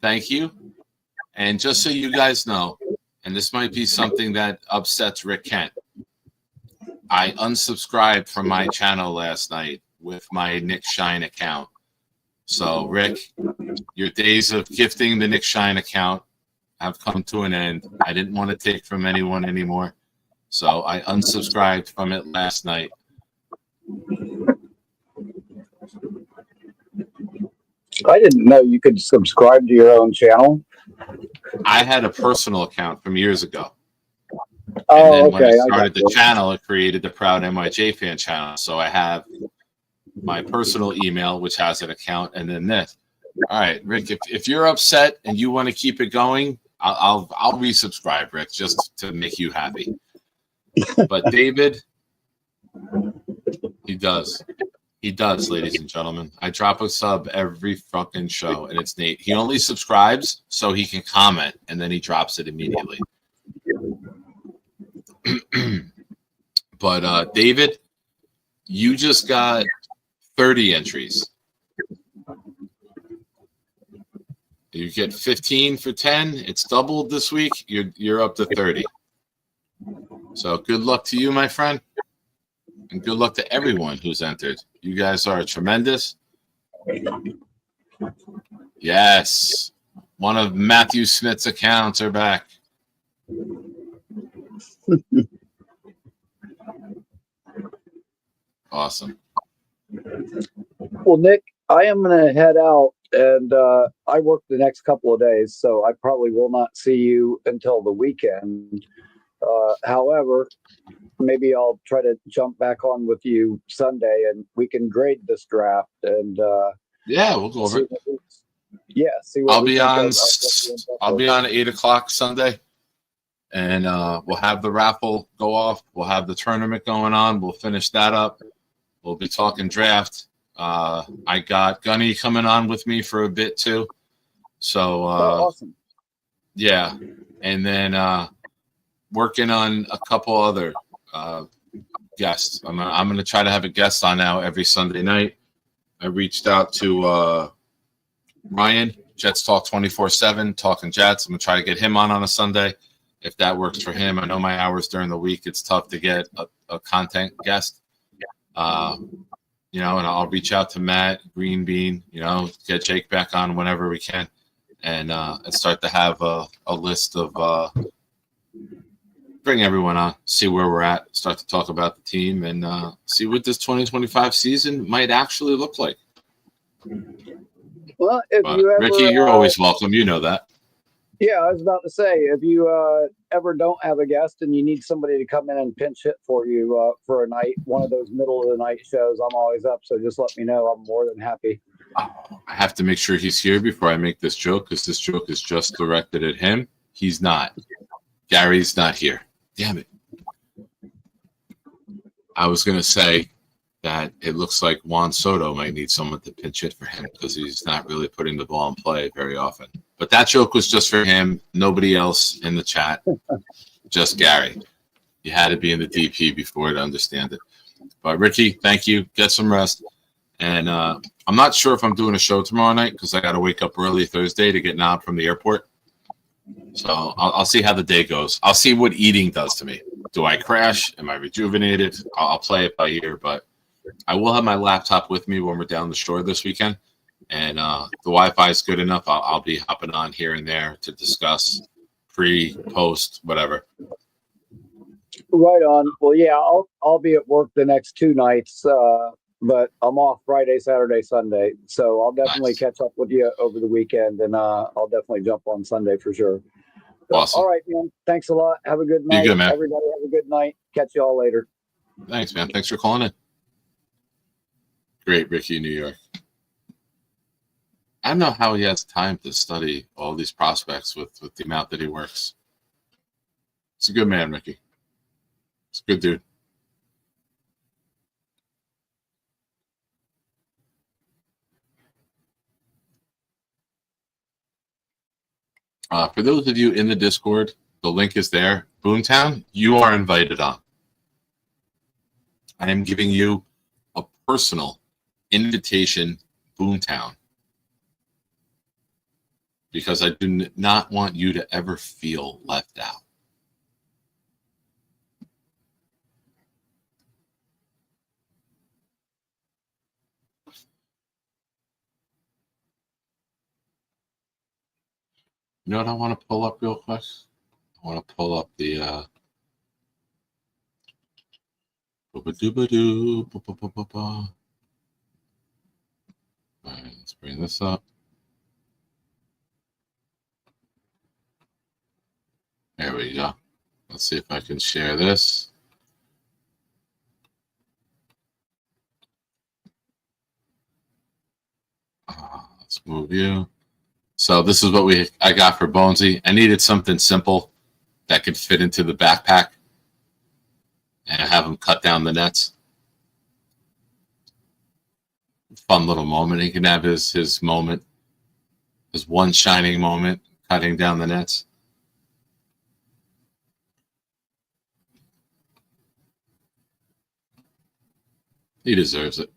Thank you. And just so you guys know, and this might be something that upsets Rick Kent, I unsubscribed from my channel last night with my Nick Shine account. So, Rick, your days of gifting the Nick Shine account have come to an end. I didn't want to take from anyone anymore. So I unsubscribed from it last night. I didn't know you could subscribe to your own channel. I had a personal account from years ago. Oh, and then okay. when I started the channel, it created the Proud MIJ fan channel. So I have my personal email, which has an account, and then this. All right, Rick, if you're upset and you want to keep it going, I'll resubscribe, Rick, just to make you happy. But David, he does, ladies and gentlemen. I drop a sub every fucking show, and it's Nate. He only subscribes so he can comment, and then he drops it immediately. But David, you just got 30 entries. You get 15 for 10. It's doubled this week. You're up to 30. So good luck to you, my friend. And good luck to everyone who's entered. You guys are tremendous. Yes. One of Matthew Smith's accounts are back. Awesome. Well, Nick, I am going to head out, and I work the next couple of days, so I probably will not see you until the weekend. However, maybe I'll try to jump back on with you Sunday, and we can grade this draft. And yeah, we'll go over it. See what I'll we be think on. of I'll be on at 8:00 Sunday, and we'll have the raffle go off. We'll have the tournament going on. We'll finish that up. We'll be talking draft. I got Gunny coming on with me for a bit too. So awesome. Yeah, and then working on a couple other guests. I'm going to try to have a guest on now every Sunday night. I reached out to Ryan, Jets Talk 24/7, talking Jets. I'm going to try to get him on a Sunday if that works for him. I know my hours during the week, it's tough to get a content guest. And I'll reach out to Matt, Green Bean, get Jake back on whenever we can, and start to have a list of bring everyone on, see where we're at, start to talk about the team, and see what this 2025 season might actually look like. Well, if you ever, Ricky, you're always welcome. You know that. Yeah, I was about to say, if you ever don't have a guest and you need somebody to come in and pinch hit for you for a night, one of those middle of the night shows, I'm always up. So just let me know. I'm more than happy. I have to make sure he's here before I make this joke, because this joke is just directed at him. He's not. Gary's not here. Damn it. I was going to say that it looks like Juan Soto might need someone to pinch hit for him, because he's not really putting the ball in play very often. But that joke was just for him. Nobody else in the chat. Just Gary. You had to be in the DP before to understand it. But Ricky, thank you. Get some rest. And I'm not sure if I'm doing a show tomorrow night, because I got to wake up early Thursday to get Knob from the airport. So I'll see how the day goes. I'll see what eating does to me. Do I crash? Am I rejuvenated? I'll play it by ear. But I will have my laptop with me when we're down the shore this weekend. And the Wi-Fi is good enough. I'll be hopping on here and there to discuss pre, post, whatever. Right on. Well, yeah, I'll be at work the next 2 nights, but I'm off Friday, Saturday, Sunday. So I'll definitely catch up with you over the weekend, and I'll definitely jump on Sunday for sure. So, Awesome. All right, man. Thanks a lot. Have a good night. Be good, man. Everybody have a good night. Catch you all later. Thanks, man. Thanks for calling in. Great, Ricky, New York. I don't know how he has time to study all these prospects with the amount that he works. He's a good man, Ricky. He's a good dude. For those of you in the Discord, the link is there. Boomtown, you are invited on. I am giving you a personal invitation, Boomtown, because I do not want you to ever feel left out. You know what I want to pull up real quick? I want to pull up the All right, let's bring this up. There we go. Let's see if I can share this. Let's move you. So this is what I got for Bonesy. I needed something simple that could fit into the backpack and have him cut down the nets. Fun little moment. He can have his moment, his one shining moment, cutting down the nets. He deserves it.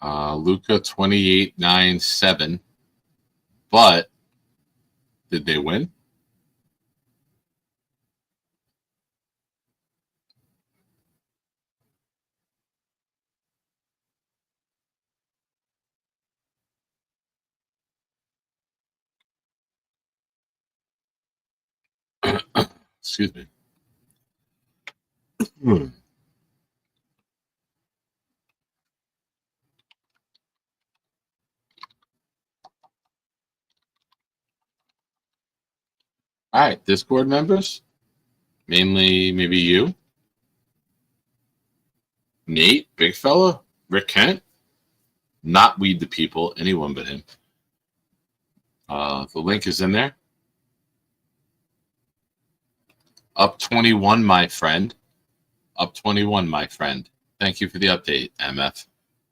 Luca 28-9-7. But did they win? Excuse me. All right, Discord members, mainly maybe you, Nate, big fella, Rick Kent, not Weed the People, anyone but him. The link is in there. Up 21, my friend. Up 21, my friend. Thank you for the update, MF.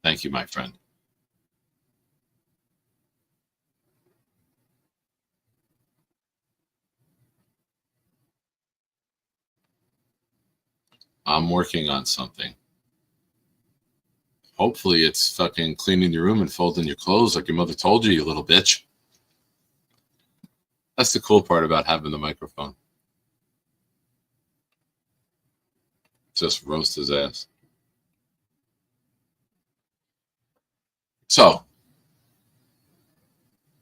Thank you, my friend. I'm working on something. Hopefully it's fucking cleaning your room and folding your clothes like your mother told you, you little bitch. That's the cool part about having the microphone. Just roast his ass. So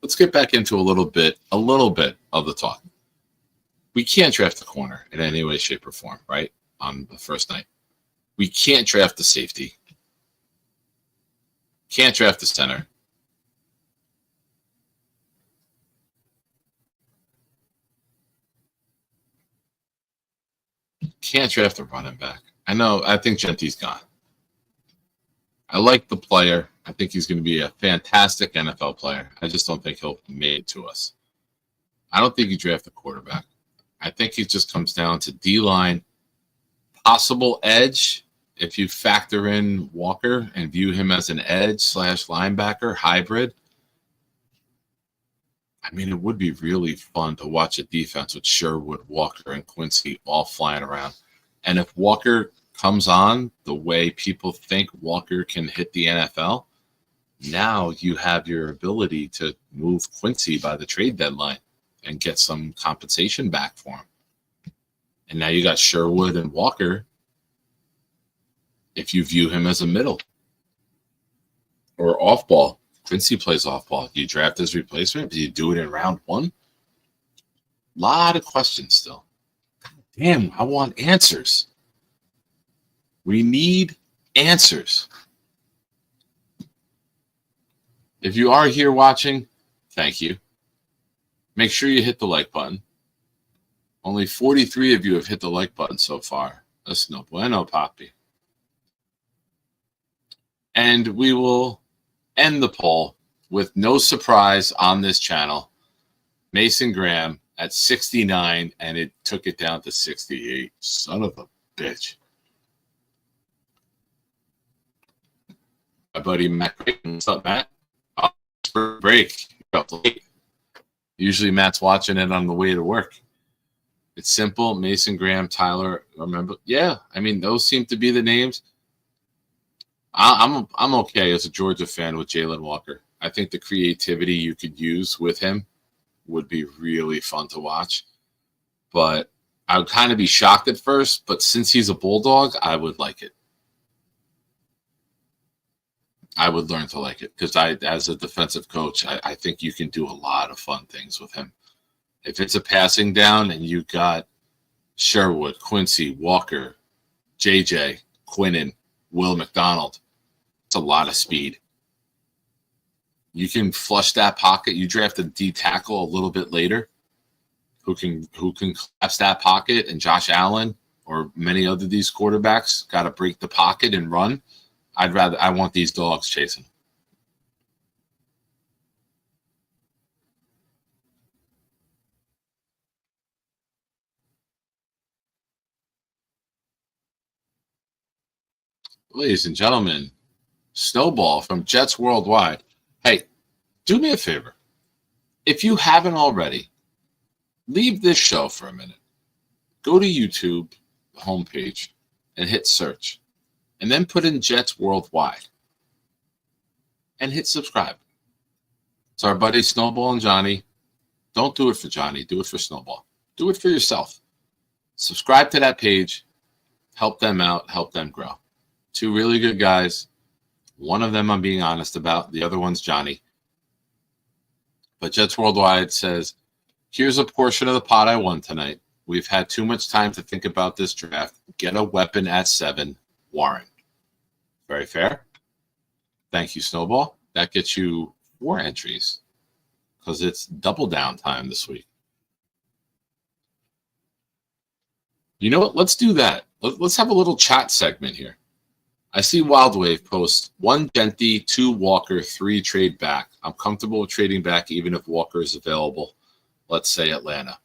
let's get back into a little bit of the talk. We can't draft the corner in any way, shape, or form, right? On the first night. We can't draft the safety. Can't draft the center. Can't draft the running back. I think Gentry's gone. I like the player. I think he's going to be a fantastic NFL player. I just don't think he'll make it to us. I don't think you draft a quarterback. I think it just comes down to D-line, possible edge, if you factor in Walker and view him as an edge / linebacker hybrid. I mean, it would be really fun to watch a defense with Sherwood, Walker, and Quincy all flying around. And if Walker comes on the way people think Walker can hit the NFL, now you have your ability to move Quincy by the trade deadline and get some compensation back for him. And now you got Sherwood and Walker if you view him as a middle or off ball. Quincy plays off ball. Do you draft his replacement? Do you do it in round 1? A lot of questions still. Damn, I want answers. We need answers. If you are here watching, thank you. Make sure you hit the like button. Only 43 of you have hit the like button so far. That's no bueno, Poppy. And we will end the poll with no surprise on this channel. Mason Graham at 69, and it took it down to 68. Son of a bitch. My buddy Matt Creighton. What's up, Matt? Spring break. You're up late. Usually Matt's watching it on the way to work. It's simple. Mason Graham, Tyler. Remember? Yeah, I mean, those seem to be the names. I'm okay as a Georgia fan with Jalen Walker. I think the creativity you could use with him would be really fun to watch. But I would kind of be shocked at first, but since he's a Bulldog, I would like it. I would learn to like it because as a defensive coach, I think you can do a lot of fun things with him. If it's a passing down and you got Sherwood, Quincy, Walker, JJ, Quinnen, Will McDonald, it's a lot of speed. You can flush that pocket. You draft a D tackle a little bit later who can collapse that pocket, and Josh Allen or many other these quarterbacks got to break the pocket and run. I want these dogs chasing. Ladies and gentlemen, Snowball from Jets Worldwide. Hey, do me a favor. If you haven't already, leave this show for a minute. Go to YouTube homepage and hit search. And then put in Jets Worldwide. And hit subscribe. It's our buddies Snowball and Johnny. Don't do it for Johnny. Do it for Snowball. Do it for yourself. Subscribe to that page. Help them out. Help them grow. Two really good guys. One of them I'm being honest about. The other one's Johnny. But Jets Worldwide says, here's a portion of the pot I won tonight. We've had too much time to think about this draft. Get a weapon at 7. Warren. Very fair. Thank you, Snowball. That gets you 4 entries because it's double down time this week. You know what? Let's do that. Let's have a little chat segment here. I see Wildwave post 1 Genty, 2 Walker, 3 trade back. I'm comfortable with trading back even if Walker is available. Let's say Atlanta.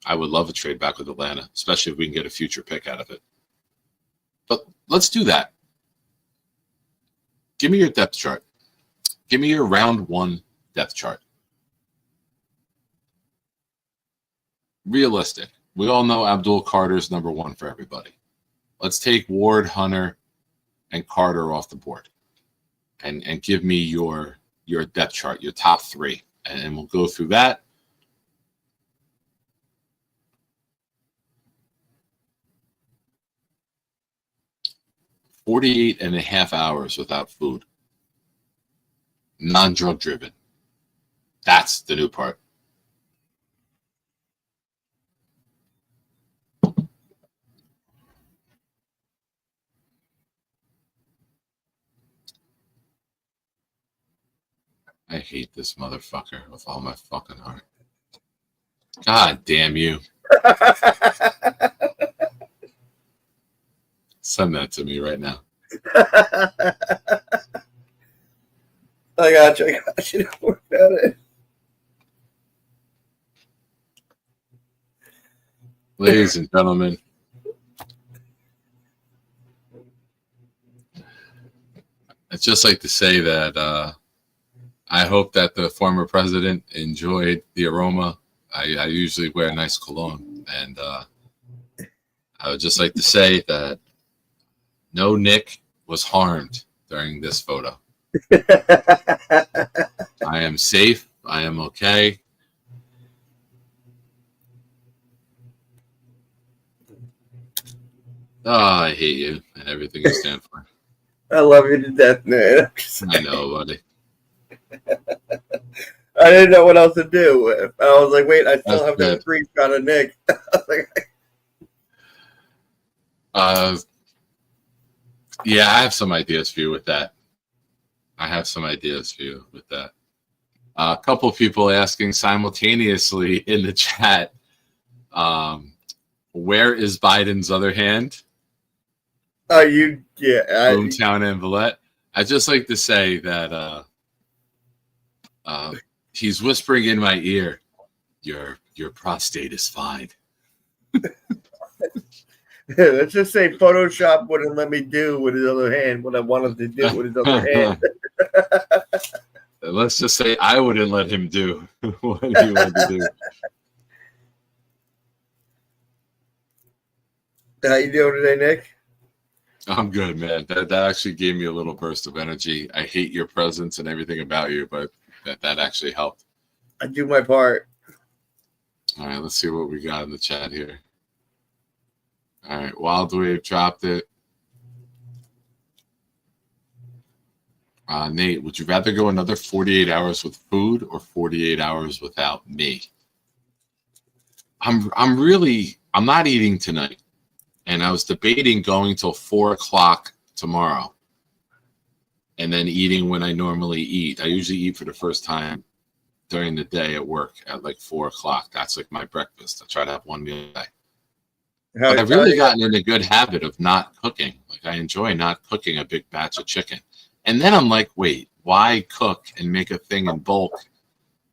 I would love a trade back with Atlanta, especially if we can get a future pick out of it. But let's do that. Give me your depth chart. Give me your round 1 depth chart. Realistic. We all know Abdul Carter's number 1 for everybody. Let's take Ward, Hunter, and Carter off the board. And give me your depth chart, your top 3. And we'll go through that. "48.5 hours without food. Non-drug driven." That's the new part. I hate this motherfucker with all my fucking heart. God damn you. Send that to me right now. I got you. Don't worry about it. Ladies and gentlemen, I'd just like to say that I hope that the former president enjoyed the aroma. I usually wear nice cologne, and I would just like to say that no Nick was harmed during this photo. I am safe. I am okay. Oh, I hate you and everything you stand for. I love you to death, man. I know, buddy. I didn't know what else to do. I was like, wait, I still That's have good. the screenshot of Nick. I was like, Yeah, I have some ideas for you with that. A couple of people asking simultaneously in the chat, where is Biden's other hand? Boomtown and Villette. I'd just like to say that he's whispering in my ear, your prostate is fine. let's just say Photoshop wouldn't let me do with his other hand what I wanted to do with his other hand. Let's just say I wouldn't let him do what he wanted to do. How you doing today, Nick? I'm good, man. That actually gave me a little burst of energy. I hate your presence and everything about you, but that actually helped. I do my part. All right, let's see what we got in the chat here. All right, Wildwave dropped it. Nate, would you rather go another 48 hours with food or 48 hours without me? I'm not eating tonight. And I was debating going till 4 o'clock tomorrow and then eating when I normally eat. I usually eat for the first time during the day at work at like 4 o'clock. That's like my breakfast. I try to have one meal a day. But I've really gotten in a good habit of not cooking. Like I enjoy not cooking a big batch of chicken. And then I'm like, wait, why cook and make a thing in bulk?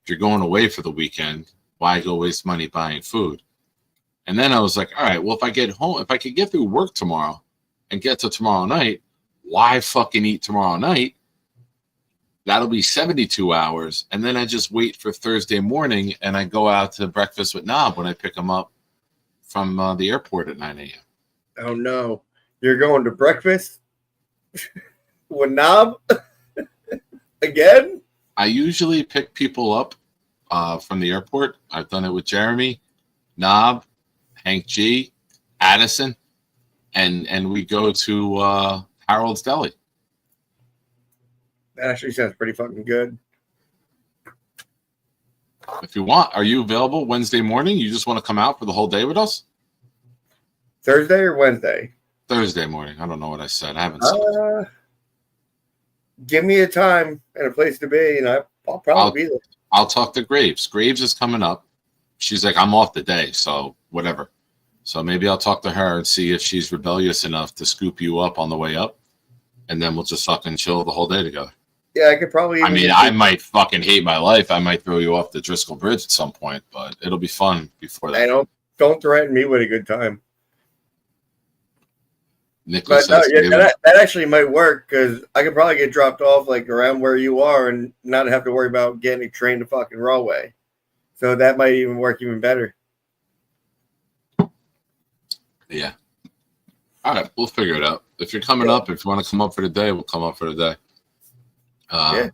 If you're going away for the weekend, why go waste money buying food? And then I was like, all right, well, if I get home, if I could get through work tomorrow and get to tomorrow night, why fucking eat tomorrow night? That'll be 72 hours. And then I just wait for Thursday morning and I go out to breakfast with Knob when I pick him up from the airport at 9 a.m. Oh, no. You're going to breakfast with Knob again? I usually pick people up from the airport. I've done it with Jeremy, Knob, Hank G, Addison, and we go to Harold's Deli. That actually sounds pretty fucking good. If you want, are you available Wednesday morning? You just want to come out for the whole day with us? Thursday or Wednesday? Thursday morning. I don't know what I said. I haven't said. Give me a time and a place to be, and I'll probably be there. I'll talk to Graves. Graves is coming up. She's like, I'm off the day, so whatever. So maybe I'll talk to her and see if she's rebellious enough to scoop you up on the way up, and then we'll just fucking chill the whole day together. Yeah, I could probably. I mean, I might fucking hate my life. I might throw you off the Driscoll Bridge at some point, but it'll be fun before that. Hey, don't threaten me with a good time. Nicholas But says, that actually might work because I could probably get dropped off like around where you are and not have to worry about getting a train to fucking Rahway. So that might even work even better. yeah. All right, we'll figure it out. If you're coming up, if you want to come up for the day, we'll come up for the day. Yeah,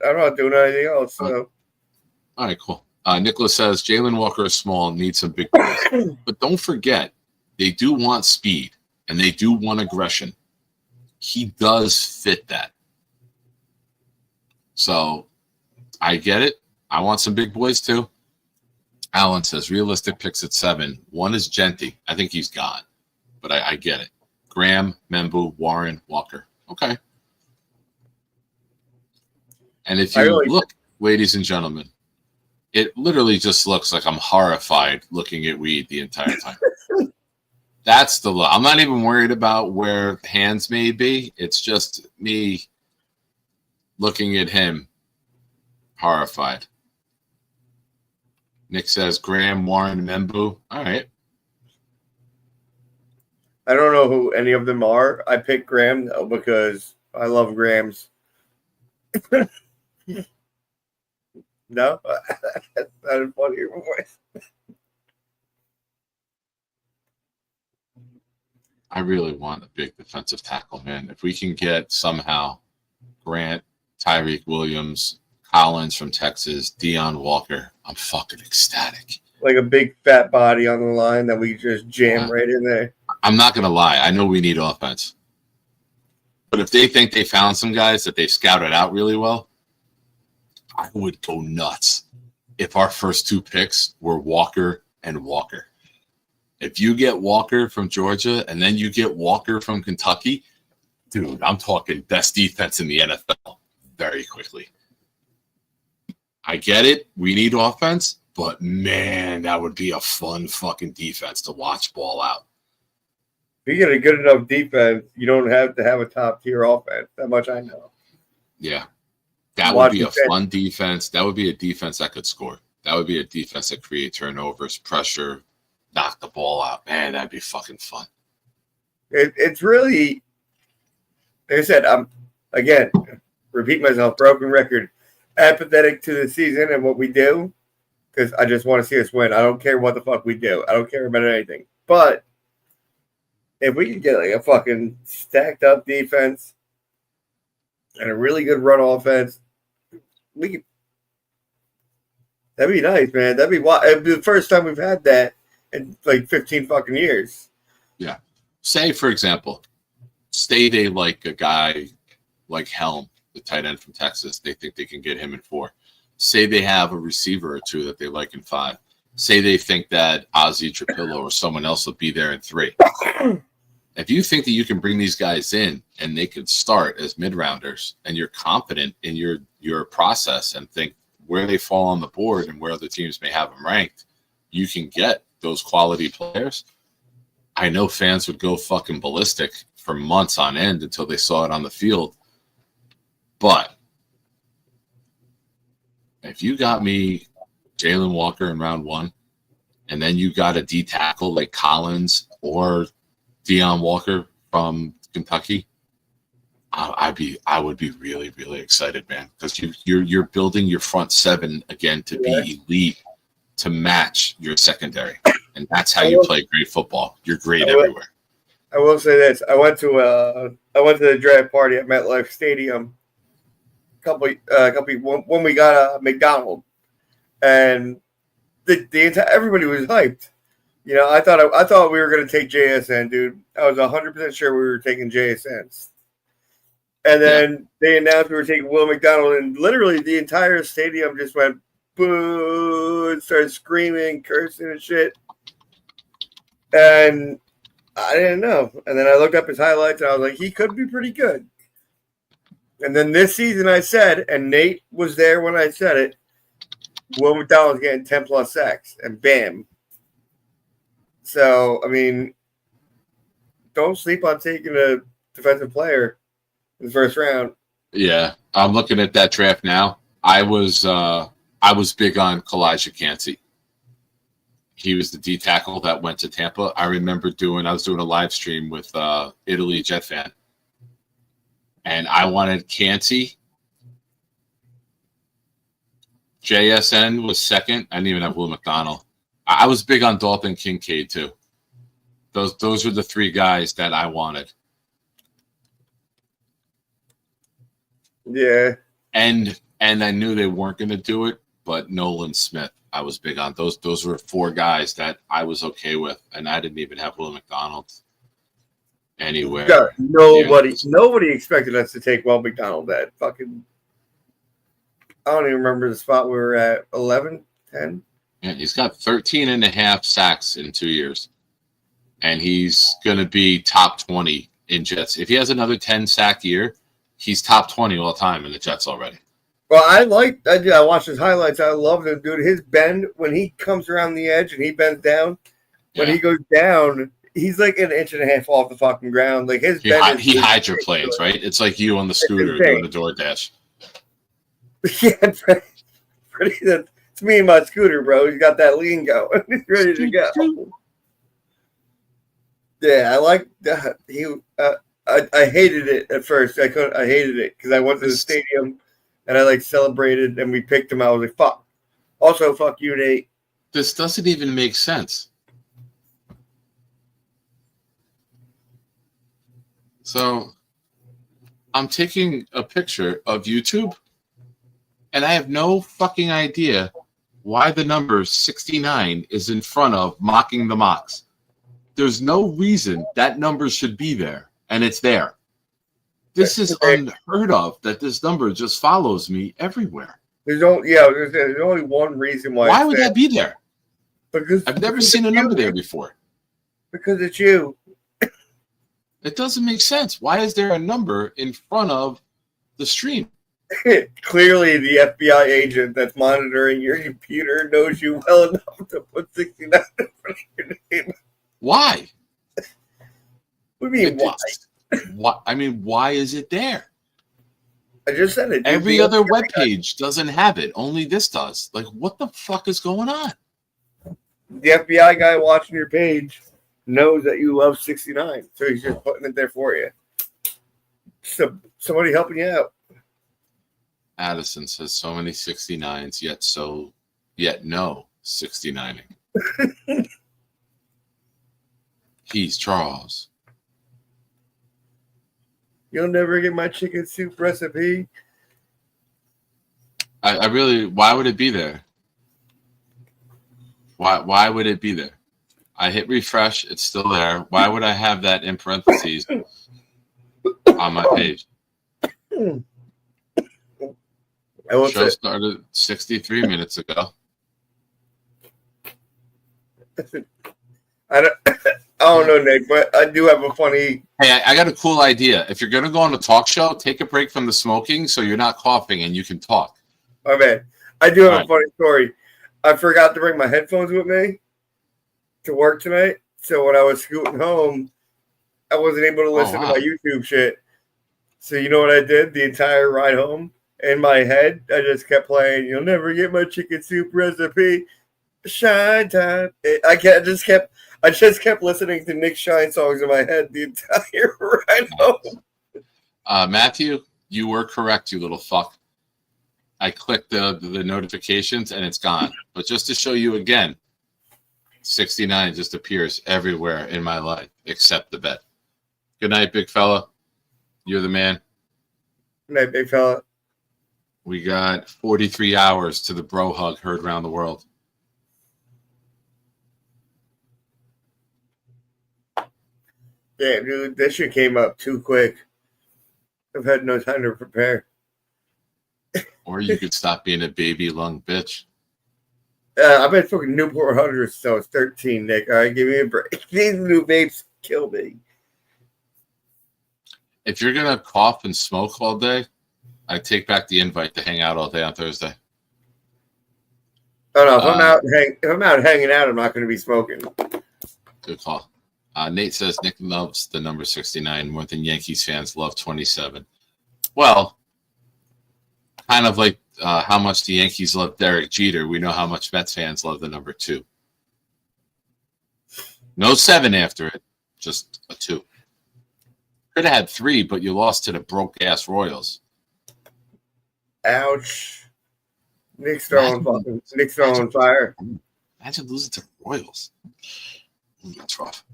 I'm not doing anything else. So. All right, cool. Nicholas says Jalen Walker is small, needs some big boys. But don't forget, they do want speed and they do want aggression. He does fit that. So I get it. I want some big boys too. Alan says realistic picks at 7. One is Genty. I think he's gone, but I get it. Graham, Membu, Warren, Walker. Okay. And if you look, ladies and gentlemen, it literally just looks like I'm horrified looking at Weed the entire time. That's the look. I'm not even worried about where hands may be. It's just me looking at him horrified. Nick says Graham, Warren, Membu. All right. I don't know who any of them are. I picked Graham though because I love Grahams. No, that's not a funny voice. I really want a big defensive tackle, man. If we can get somehow Grant, Tyreek Williams, Collins from Texas, Deion Walker, I'm fucking ecstatic. Like a big fat body on the line that we just jam right in there. I'm not going to lie. I know we need offense. But if they think they found some guys that they've scouted out really well, I would go nuts if our first 2 picks were Walker and Walker. If you get Walker from Georgia and then you get Walker from Kentucky, dude, I'm talking best defense in the NFL very quickly. I get it. We need offense, but man, that would be a fun fucking defense to watch ball out. If you get a good enough defense, you don't have to have a top tier offense. That much I know. Yeah. That would be a fun defense. That would be a defense that could score. That would be a defense that create turnovers, pressure, knock the ball out. Man, that'd be fucking fun. It's really, like I said, I'm, again, repeat myself, broken record, apathetic to the season and what we do because I just want to see us win. I don't care what the fuck we do. I don't care about anything. But if we can get like a fucking stacked up defense and a really good run offense, that'd be nice, man. It'd be the first time we've had that in like 15 fucking years. Yeah. Say, for example, they like a guy like Helm, the tight end from Texas. They think they can get him in 4. Say they have a receiver or 2 that they like in 5. Say they think that Ozzie Trapillo or someone else will be there in 3. If you think that you can bring these guys in and they could start as mid-rounders and you're confident in your process and think where they fall on the board and where other teams may have them ranked, you can get those quality players. I know fans would go fucking ballistic for months on end until they saw it on the field. But if you got me Jalen Walker in round 1 and then you got a D tackle like Collins or Deion Walker from Kentucky, I would be really, really excited, man, because you're building your front seven again to be elite, to match your secondary, and that's how you play great football. You're great everywhere. I will say this: I went to the draft party at MetLife Stadium when we got a McDonald, and the entire everybody was hyped. You know, I thought we were going to take JSN, dude. I was 100% sure we were taking JSN. And then they announced we were taking Will McDonald, and literally the entire stadium just went boo and started screaming, cursing and shit. And I didn't know. And then I looked up his highlights, and I was like, he could be pretty good. And then this season I said, and Nate was there when I said it, Will McDonald's getting 10-plus sacks, and bam. So, I mean, don't sleep on taking a defensive player in the first round. Yeah, I'm looking at that draft now. I was big on Kalijah Cansey. He was the D tackle that went to Tampa. I remember I was doing a live stream with Italy Jet Fan, and I wanted Cansey. JSN was second. I didn't even have Will McDonald. I was big on Dalton Kincaid too. Those were the three guys that I wanted. Yeah. And I knew they weren't going to do it, but Nolan Smith, I was big on. Those were four guys that I was okay with, and I didn't even have Will McDonald anywhere. Yeah, nobody expected us to take Will McDonald at fucking, I don't even remember the spot we were at, 11, 10? Yeah, he's got 13 and a half sacks in 2 years, and he's going to be top 20 in Jets. If he has another 10-sack year, he's top 20 all the time in the Jets already. Well, I watched his highlights. I loved him, dude. His bend, when he comes around the edge and he bends down, when he goes down, he's like an inch and a half off the fucking ground. Like his bend he hydroplanes, right? It's like you on the scooter doing the DoorDash. Yeah, pretty. It's me and my scooter, bro. He's got that lean going. He's ready to go. Yeah, I like that. I hated it at first. I hated it because I went to the stadium and I celebrated and we picked him. I was like, fuck. Also, fuck you, Nate. This doesn't even make sense. So I'm taking a picture of YouTube and I have no fucking idea why the number 69 is in front of Mocking the Mocks. There's no reason that number should be there, and it's there. This is unheard of that this number just follows me everywhere. There's only one reason why. Why would that be there? Because I've never seen a number there before. Because it's you. It doesn't make sense. Why is there a number in front of the stream? Clearly, the FBI agent that's monitoring your computer knows you well enough to put 69 in front of your name. Why? What do you mean, why? What? I mean, why is it there? I just said it. Every other webpage doesn't have it. Only this does. Like, what the fuck is going on? The FBI guy watching your page knows that you love 69, so he's just putting it there for you. So somebody helping you out. Addison says so many 69s, yet no 69ing. He's Charles. You'll never get my chicken soup recipe. I really, why would it be there? Why would it be there? I hit refresh, it's still there. Why would I have that in parentheses on my page? Show started 63 minutes ago. I don't know, Nick, but I do have a funny. Hey, I got a cool idea. If you're going to go on a talk show, take a break from the smoking so you're not coughing and you can talk. Oh, man. I do have a funny story. I forgot to bring my headphones with me to work tonight. So when I was scooting home, I wasn't able to listen to my YouTube shit. So you know what I did the entire ride home? In my head, I just kept playing, "You'll never get my chicken soup recipe." Shine time. I just kept listening to Nick Shine songs in my head the entire ride home. Matthew, you were correct, you little fuck. I clicked the notifications and it's gone. But just to show you again, 69 just appears everywhere in my life except the bed. Good night, big fella. You're the man. Good night, big fella. We got 43 hours to the bro hug heard around the world. Damn, dude, this shit came up too quick. I've had no time to prepare. Or you could stop being a baby lung bitch. I've been fucking Newport 100 since I was 13, Nick. All right, give me a break. These new vapes kill me. If you're going to cough and smoke all day, I take back the invite to hang out all day on Thursday. Oh, no, if I'm out hanging out, I'm not going to be smoking. Good call. Nate says Nick loves the number 69 more than Yankees fans love 27. Well, kind of like how much the Yankees love Derek Jeter, we know how much Mets fans love the number 2. No 7 after it, just a 2. Could have had 3, but you lost to the broke-ass Royals. Ouch. Nick's throwing fire. Imagine losing to the Royals. That's rough.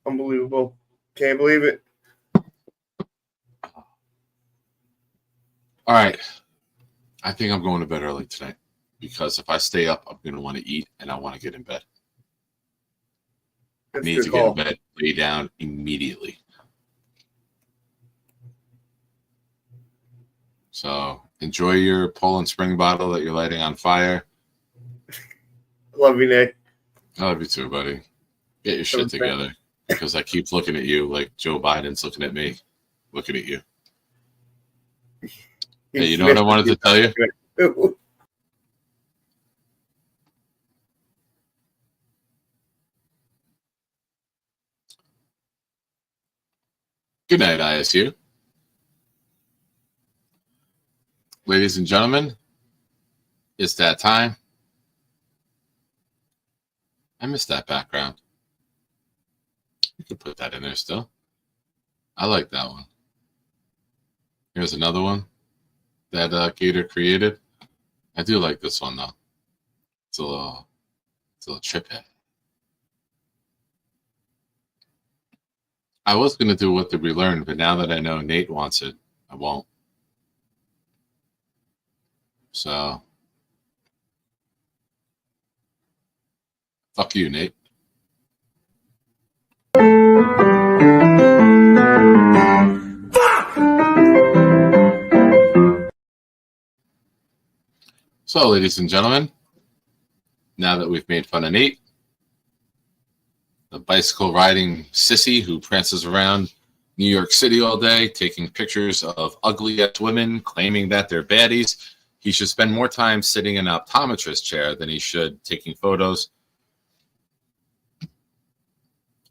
Unbelievable. Can't believe it. All right. I think I'm going to bed early tonight because if I stay up, I'm going to want to eat and I want to get in bed. I need to get in bed, lay down immediately. So enjoy your Poland Spring bottle that you're lighting on fire. Love you, Nick. I love you too, buddy. Get your shit together because I keep looking at you like Joe Biden's looking at me, looking at you. Hey, you know what I wanted to tell you? Good night, ISU. Ladies and gentlemen, it's that time. I missed that background. You could put that in there still. I like that one. Here's another one that Gator created. I do like this one though. It's a little trip hit. I was gonna do What Did We Learn, but now that I know Nate wants it, I won't. So fuck you, Nate. So, ladies and gentlemen, now that we've made fun of Nate, the bicycle riding sissy who prances around New York City all day, taking pictures of ugly-ass women, claiming that they're baddies, he should spend more time sitting in an optometrist chair than he should taking photos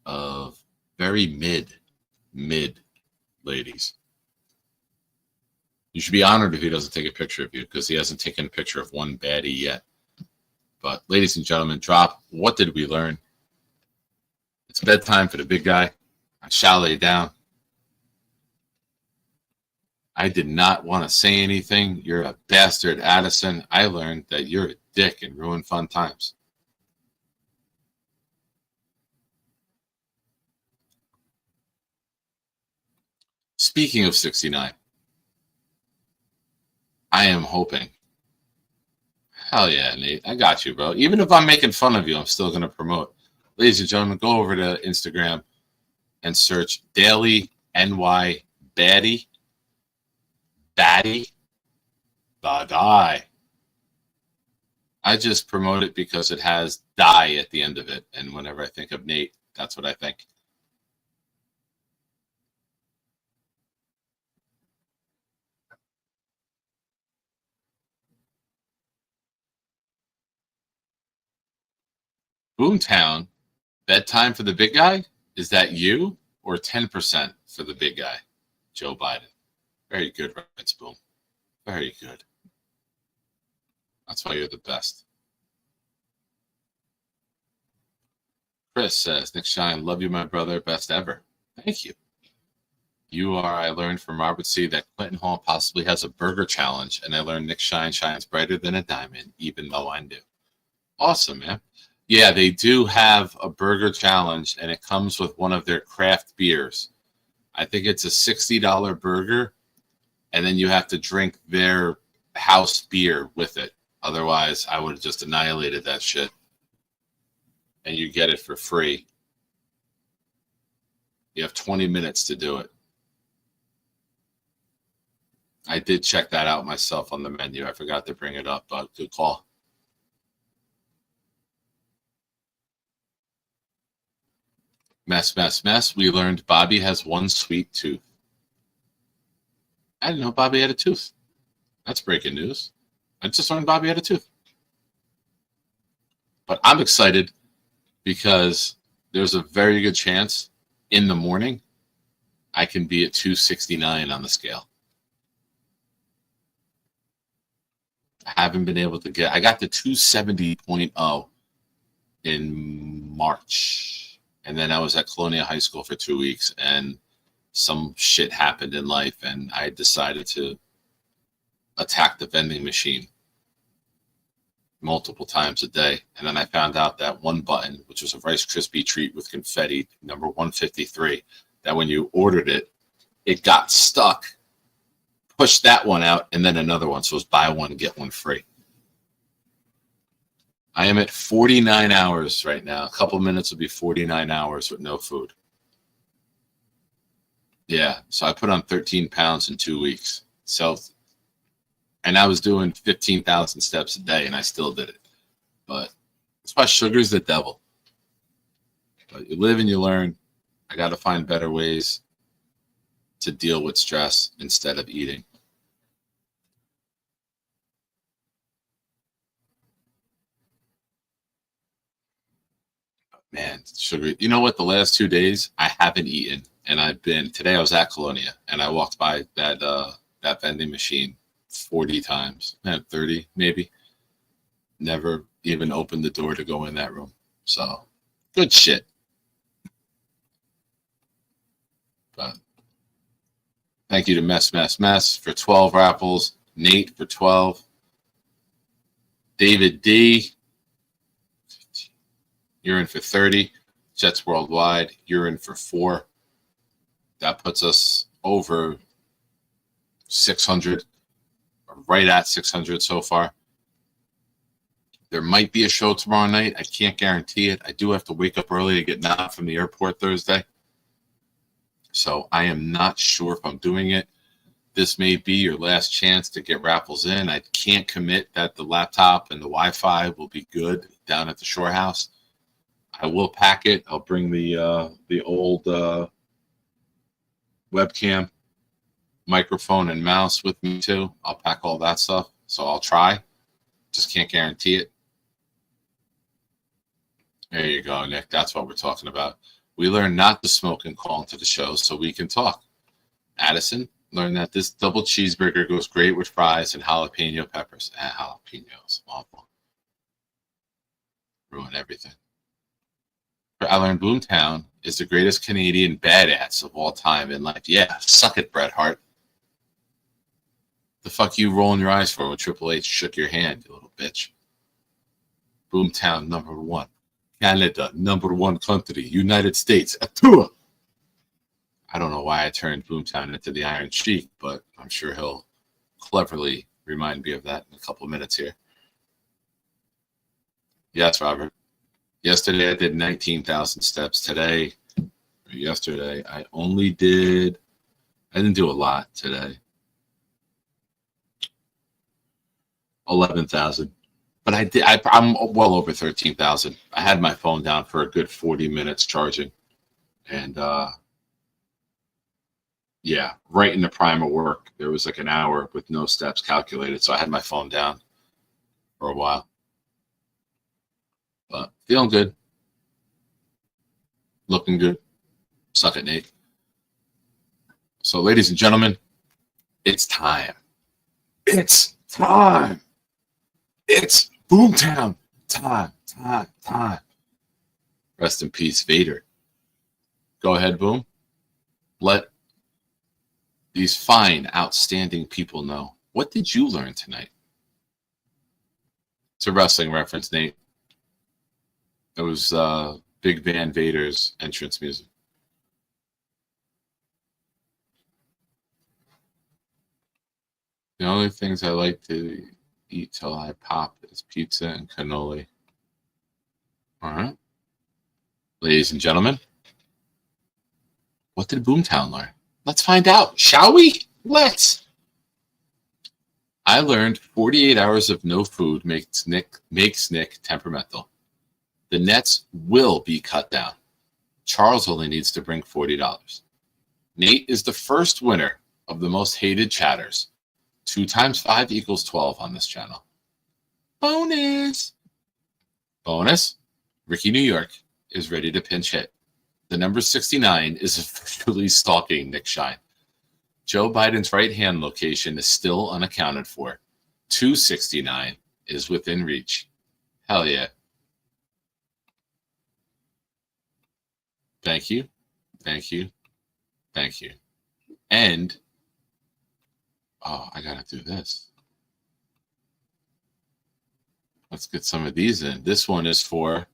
of very mid ladies. You should be honored if he doesn't take a picture of you because he hasn't taken a picture of one baddie yet. But ladies and gentlemen, drop What Did We Learn? It's bedtime for the big guy. I shall lay down. I did not want to say anything. You're a bastard, Addison. I learned that you're a dick and ruin fun times. Speaking of 69, I am hoping. Hell yeah, Nate. I got you, bro. Even if I'm making fun of you, I'm still going to promote. Ladies and gentlemen, go over to Instagram and search Daily NY Baddie. Baddie. Badai. I just promote it because it has die at the end of it. And whenever I think of Nate, that's what I think. Boomtown, bedtime for the big guy? Is that you or 10% for the big guy, Joe Biden? Very good, Red Spoon. Very good. That's why you're the best. Chris says, Nick Shine, love you, my brother. Best ever. Thank you. I learned from Robert C. that Clinton Hall possibly has a burger challenge, and I learned Nick Shine shines brighter than a diamond, even though I knew. Awesome, man. Yeah, they do have a burger challenge, and it comes with one of their craft beers. I think it's a $60 burger, and then you have to drink their house beer with it. Otherwise, I would have just annihilated that shit. And you get it for free. You have 20 minutes to do it. I did check that out myself on the menu. I forgot to bring it up, but good call. Mess. We learned Bobby has one sweet tooth. I didn't know Bobby had a tooth. That's breaking news. I just learned Bobby had a tooth. But I'm excited because there's a very good chance in the morning I can be at 269 on the scale. I haven't been able to I got to 270.0 in March. And then I was at Colonial High School for 2 weeks, and some shit happened in life, and I decided to attack the vending machine multiple times a day. And then I found out that one button, which was a Rice Krispie treat with confetti, number 153, that when you ordered it, it got stuck. Pushed that one out, and then another one. So it was buy one, get one free. I am at 49 hours right now. A couple minutes will be 49 hours with no food. Yeah, so I put on 13 pounds in 2 weeks. So, and I was doing 15,000 steps a day, and I still did it. But that's why sugar's the devil. But you live and you learn. I got to find better ways to deal with stress instead of eating. Man, sugar. You know what? The last 2 days I haven't eaten, and today I was at Colonia, and I walked by that vending machine 40 times, 30 maybe. Never even opened the door to go in that room. So good shit. But thank you to Mess for 12 apples, Nate for 12, David D. You're in for 30. Jets Worldwide, you're in for 4. That puts us over 600, right at 600 so far. There might be a show tomorrow night. I can't guarantee it. I do have to wake up early to get knocked from the airport Thursday. So I am not sure if I'm doing it. This may be your last chance to get raffles in. I can't commit that the laptop and the Wi-Fi will be good down at the Shore House. I will pack it. I'll bring the old webcam, microphone, and mouse with me too. I'll pack all that stuff. So I'll try. Just can't guarantee it. There you go, Nick. That's what we're talking about. We learned not to smoke and call into the show so we can talk. Addison learned that this double cheeseburger goes great with fries and jalapeno peppers. Jalapenos. Awful. Ruin everything. I learned Boomtown is the greatest Canadian badass of all time in life. Yeah, suck it, Bret Hart. The fuck you rolling your eyes for when Triple H shook your hand, you little bitch? Boomtown #1. Canada, #1 country. United States, a tour. I don't know why I turned Boomtown into the Iron Sheik, but I'm sure he'll cleverly remind me of that in a couple of minutes here. Yes, Robert. Yesterday I did 19,000 steps. Yesterday I didn't do a lot today. 11,000. But I'm well over 13,000. I had my phone down for a good 40 minutes charging. And yeah, right in the prime of work, there was like an hour with no steps calculated. So I had my phone down for a while. But feeling good. Looking good. Suck it, Nate. So, ladies and gentlemen, it's time. It's time. It's Boomtown time. Rest in peace, Vader. Go ahead, Boom. Let these fine, outstanding people know. What did you learn tonight? It's a wrestling reference, Nate. It was Big Van Vader's entrance music. The only things I like to eat till I pop is pizza and cannoli. All right. Ladies and gentlemen, what did Boomtown learn? Let's find out, shall we? Let's. I learned 48 hours of no food makes Nick temperamental. The nets will be cut down. Charles only needs to bring $40. Nate is the first winner of the most hated chatters. 2 times 5 equals 12 on this channel. Bonus. Ricky New York is ready to pinch hit. The number 69 is officially stalking Nick Shine. Joe Biden's right-hand location is still unaccounted for. 269 is within reach. Hell yeah. Thank you. And, I gotta do this. Let's get some of these in. This one is for,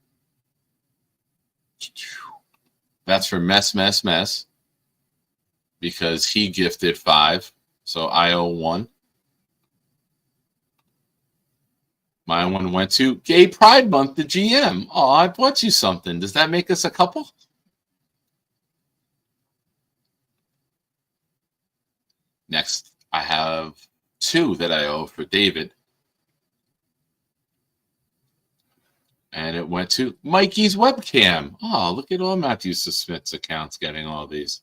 that's for Mess, because he gifted 5. So I owe 1. My one went to Gay Pride Month, the GM. Oh, I bought you something. Does that make us a couple? Next, I have 2 that I owe for David. And it went to Mikey's webcam. Oh, look at all Matthew Smith's accounts getting all these.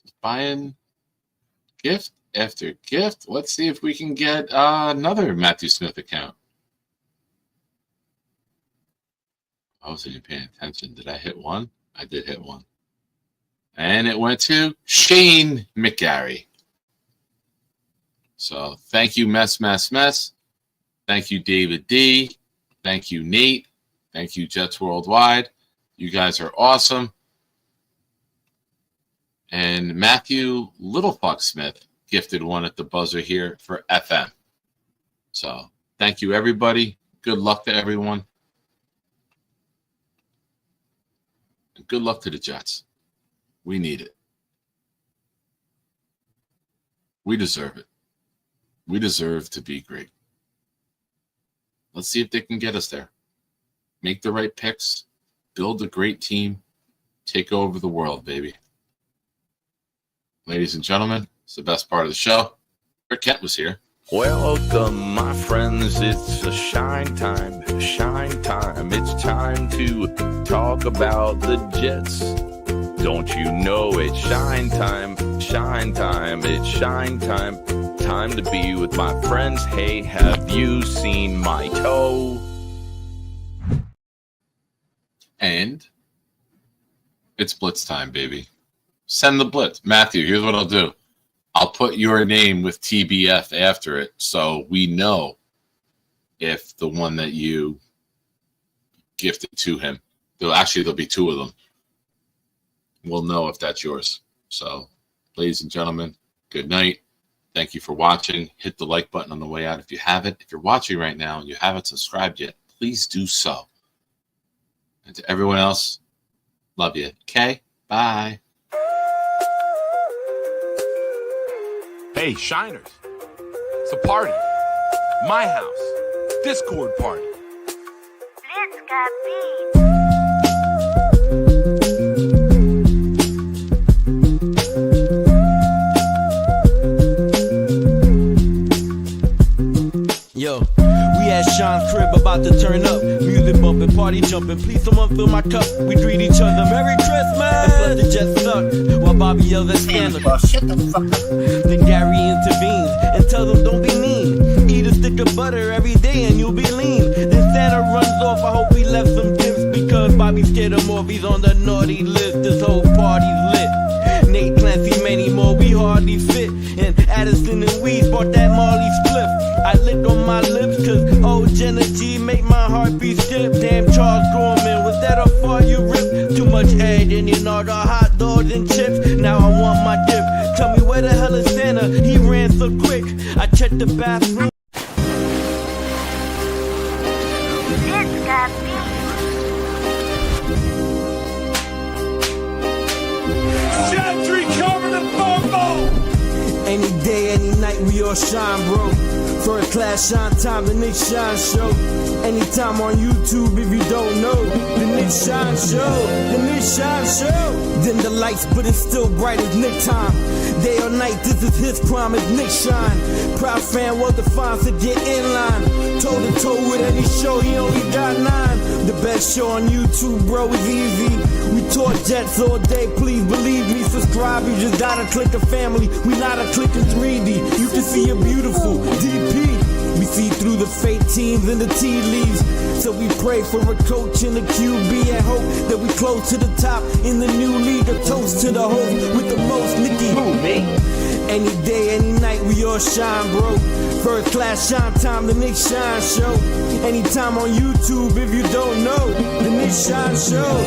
Just buying gift after gift. Let's see if we can get another Matthew Smith account. I wasn't even paying attention. Did I hit 1? I did hit 1. And it went to Shane McGarry. So thank you, Mess. Thank you, David D. Thank you, Nate. Thank you, Jets Worldwide. You guys are awesome. And Matthew Littlefuck Smith gifted 1 at the buzzer here for FM. So thank you, everybody. Good luck to everyone. And good luck to the Jets. We need it. We deserve it. We deserve to be great. Let's see if they can get us there. Make the right picks. Build a great team. Take over the world, baby. Ladies and gentlemen, it's the best part of the show. Rick Kent was here. Welcome, my friends. It's a shine time. It's time to talk about the Jets. Don't you know it's shine time? It's shine time. Time to be with my friends. Hey, have you seen my toe? And it's blitz time, baby. Send the blitz. Matthew, here's what I'll do. I'll put your name with TBF after it so we know if the one that you gifted to him, there'll be 2 of them. We'll know if that's yours. So, ladies and gentlemen, good night. Thank you for watching. Hit the like button on the way out if you haven't. If you're watching right now and you haven't subscribed yet, please do so. And to everyone else, love you. Okay? Bye. Hey, Shiners. It's a party. My house. Discord party. Let's go beat. Yo, we at Sean's crib about to turn up. Music bumping, party jumping. Please someone fill my cup. We greet each other Merry Christmas. Let the Jets suck while Bobby yells at scandal. Shut the fuck up. Then Gary intervenes and tells them don't be mean. Eat a stick of butter every day and you'll be lean. Then Santa runs off. I hope he left some gifts because Bobby scared him off. He's on the naughty list. This whole party's lit. Nate Clancy, many more. We hardly fit. And Addison and Weeds bought that Marley spliff. I licked on my lips cause OJ energy make my heartbeat skip. Damn, Charles Gorman, was that how far you ripped? Too much head in you know the hot dogs and chips. Now I want my dip. Tell me where the hell is Santa? He ran so quick. I checked the bathroom. It's got beef. Gentry covered in football. Any day, any night, we all shine, bro. First class shine time, the Nick Shine Show. Anytime on YouTube, if you don't know, the Nick Shine Show, the Nick Shine Show. Then the lights, but it's still bright as Nick time. Day or night, this is his prime, it's Nick Shine. Proud fan, well defined, to get in line. Toe to toe with any show, he only got 9. The best show on YouTube, bro, is easy. We talk Jets all day, please believe me. Subscribe, you just gotta click a family. We not a click in 3D. You can see a beautiful DP. We see through the fake teams and the tea leaves. So we pray for a coach and a QB and hope that we close to the top in the new league. A toast to the host with the most, Nicky. Who, me? Any day, any night, we all shine, bro. First class shine time, the Nick Shine Show. Anytime on YouTube, if you don't know, the Nick Shine Show.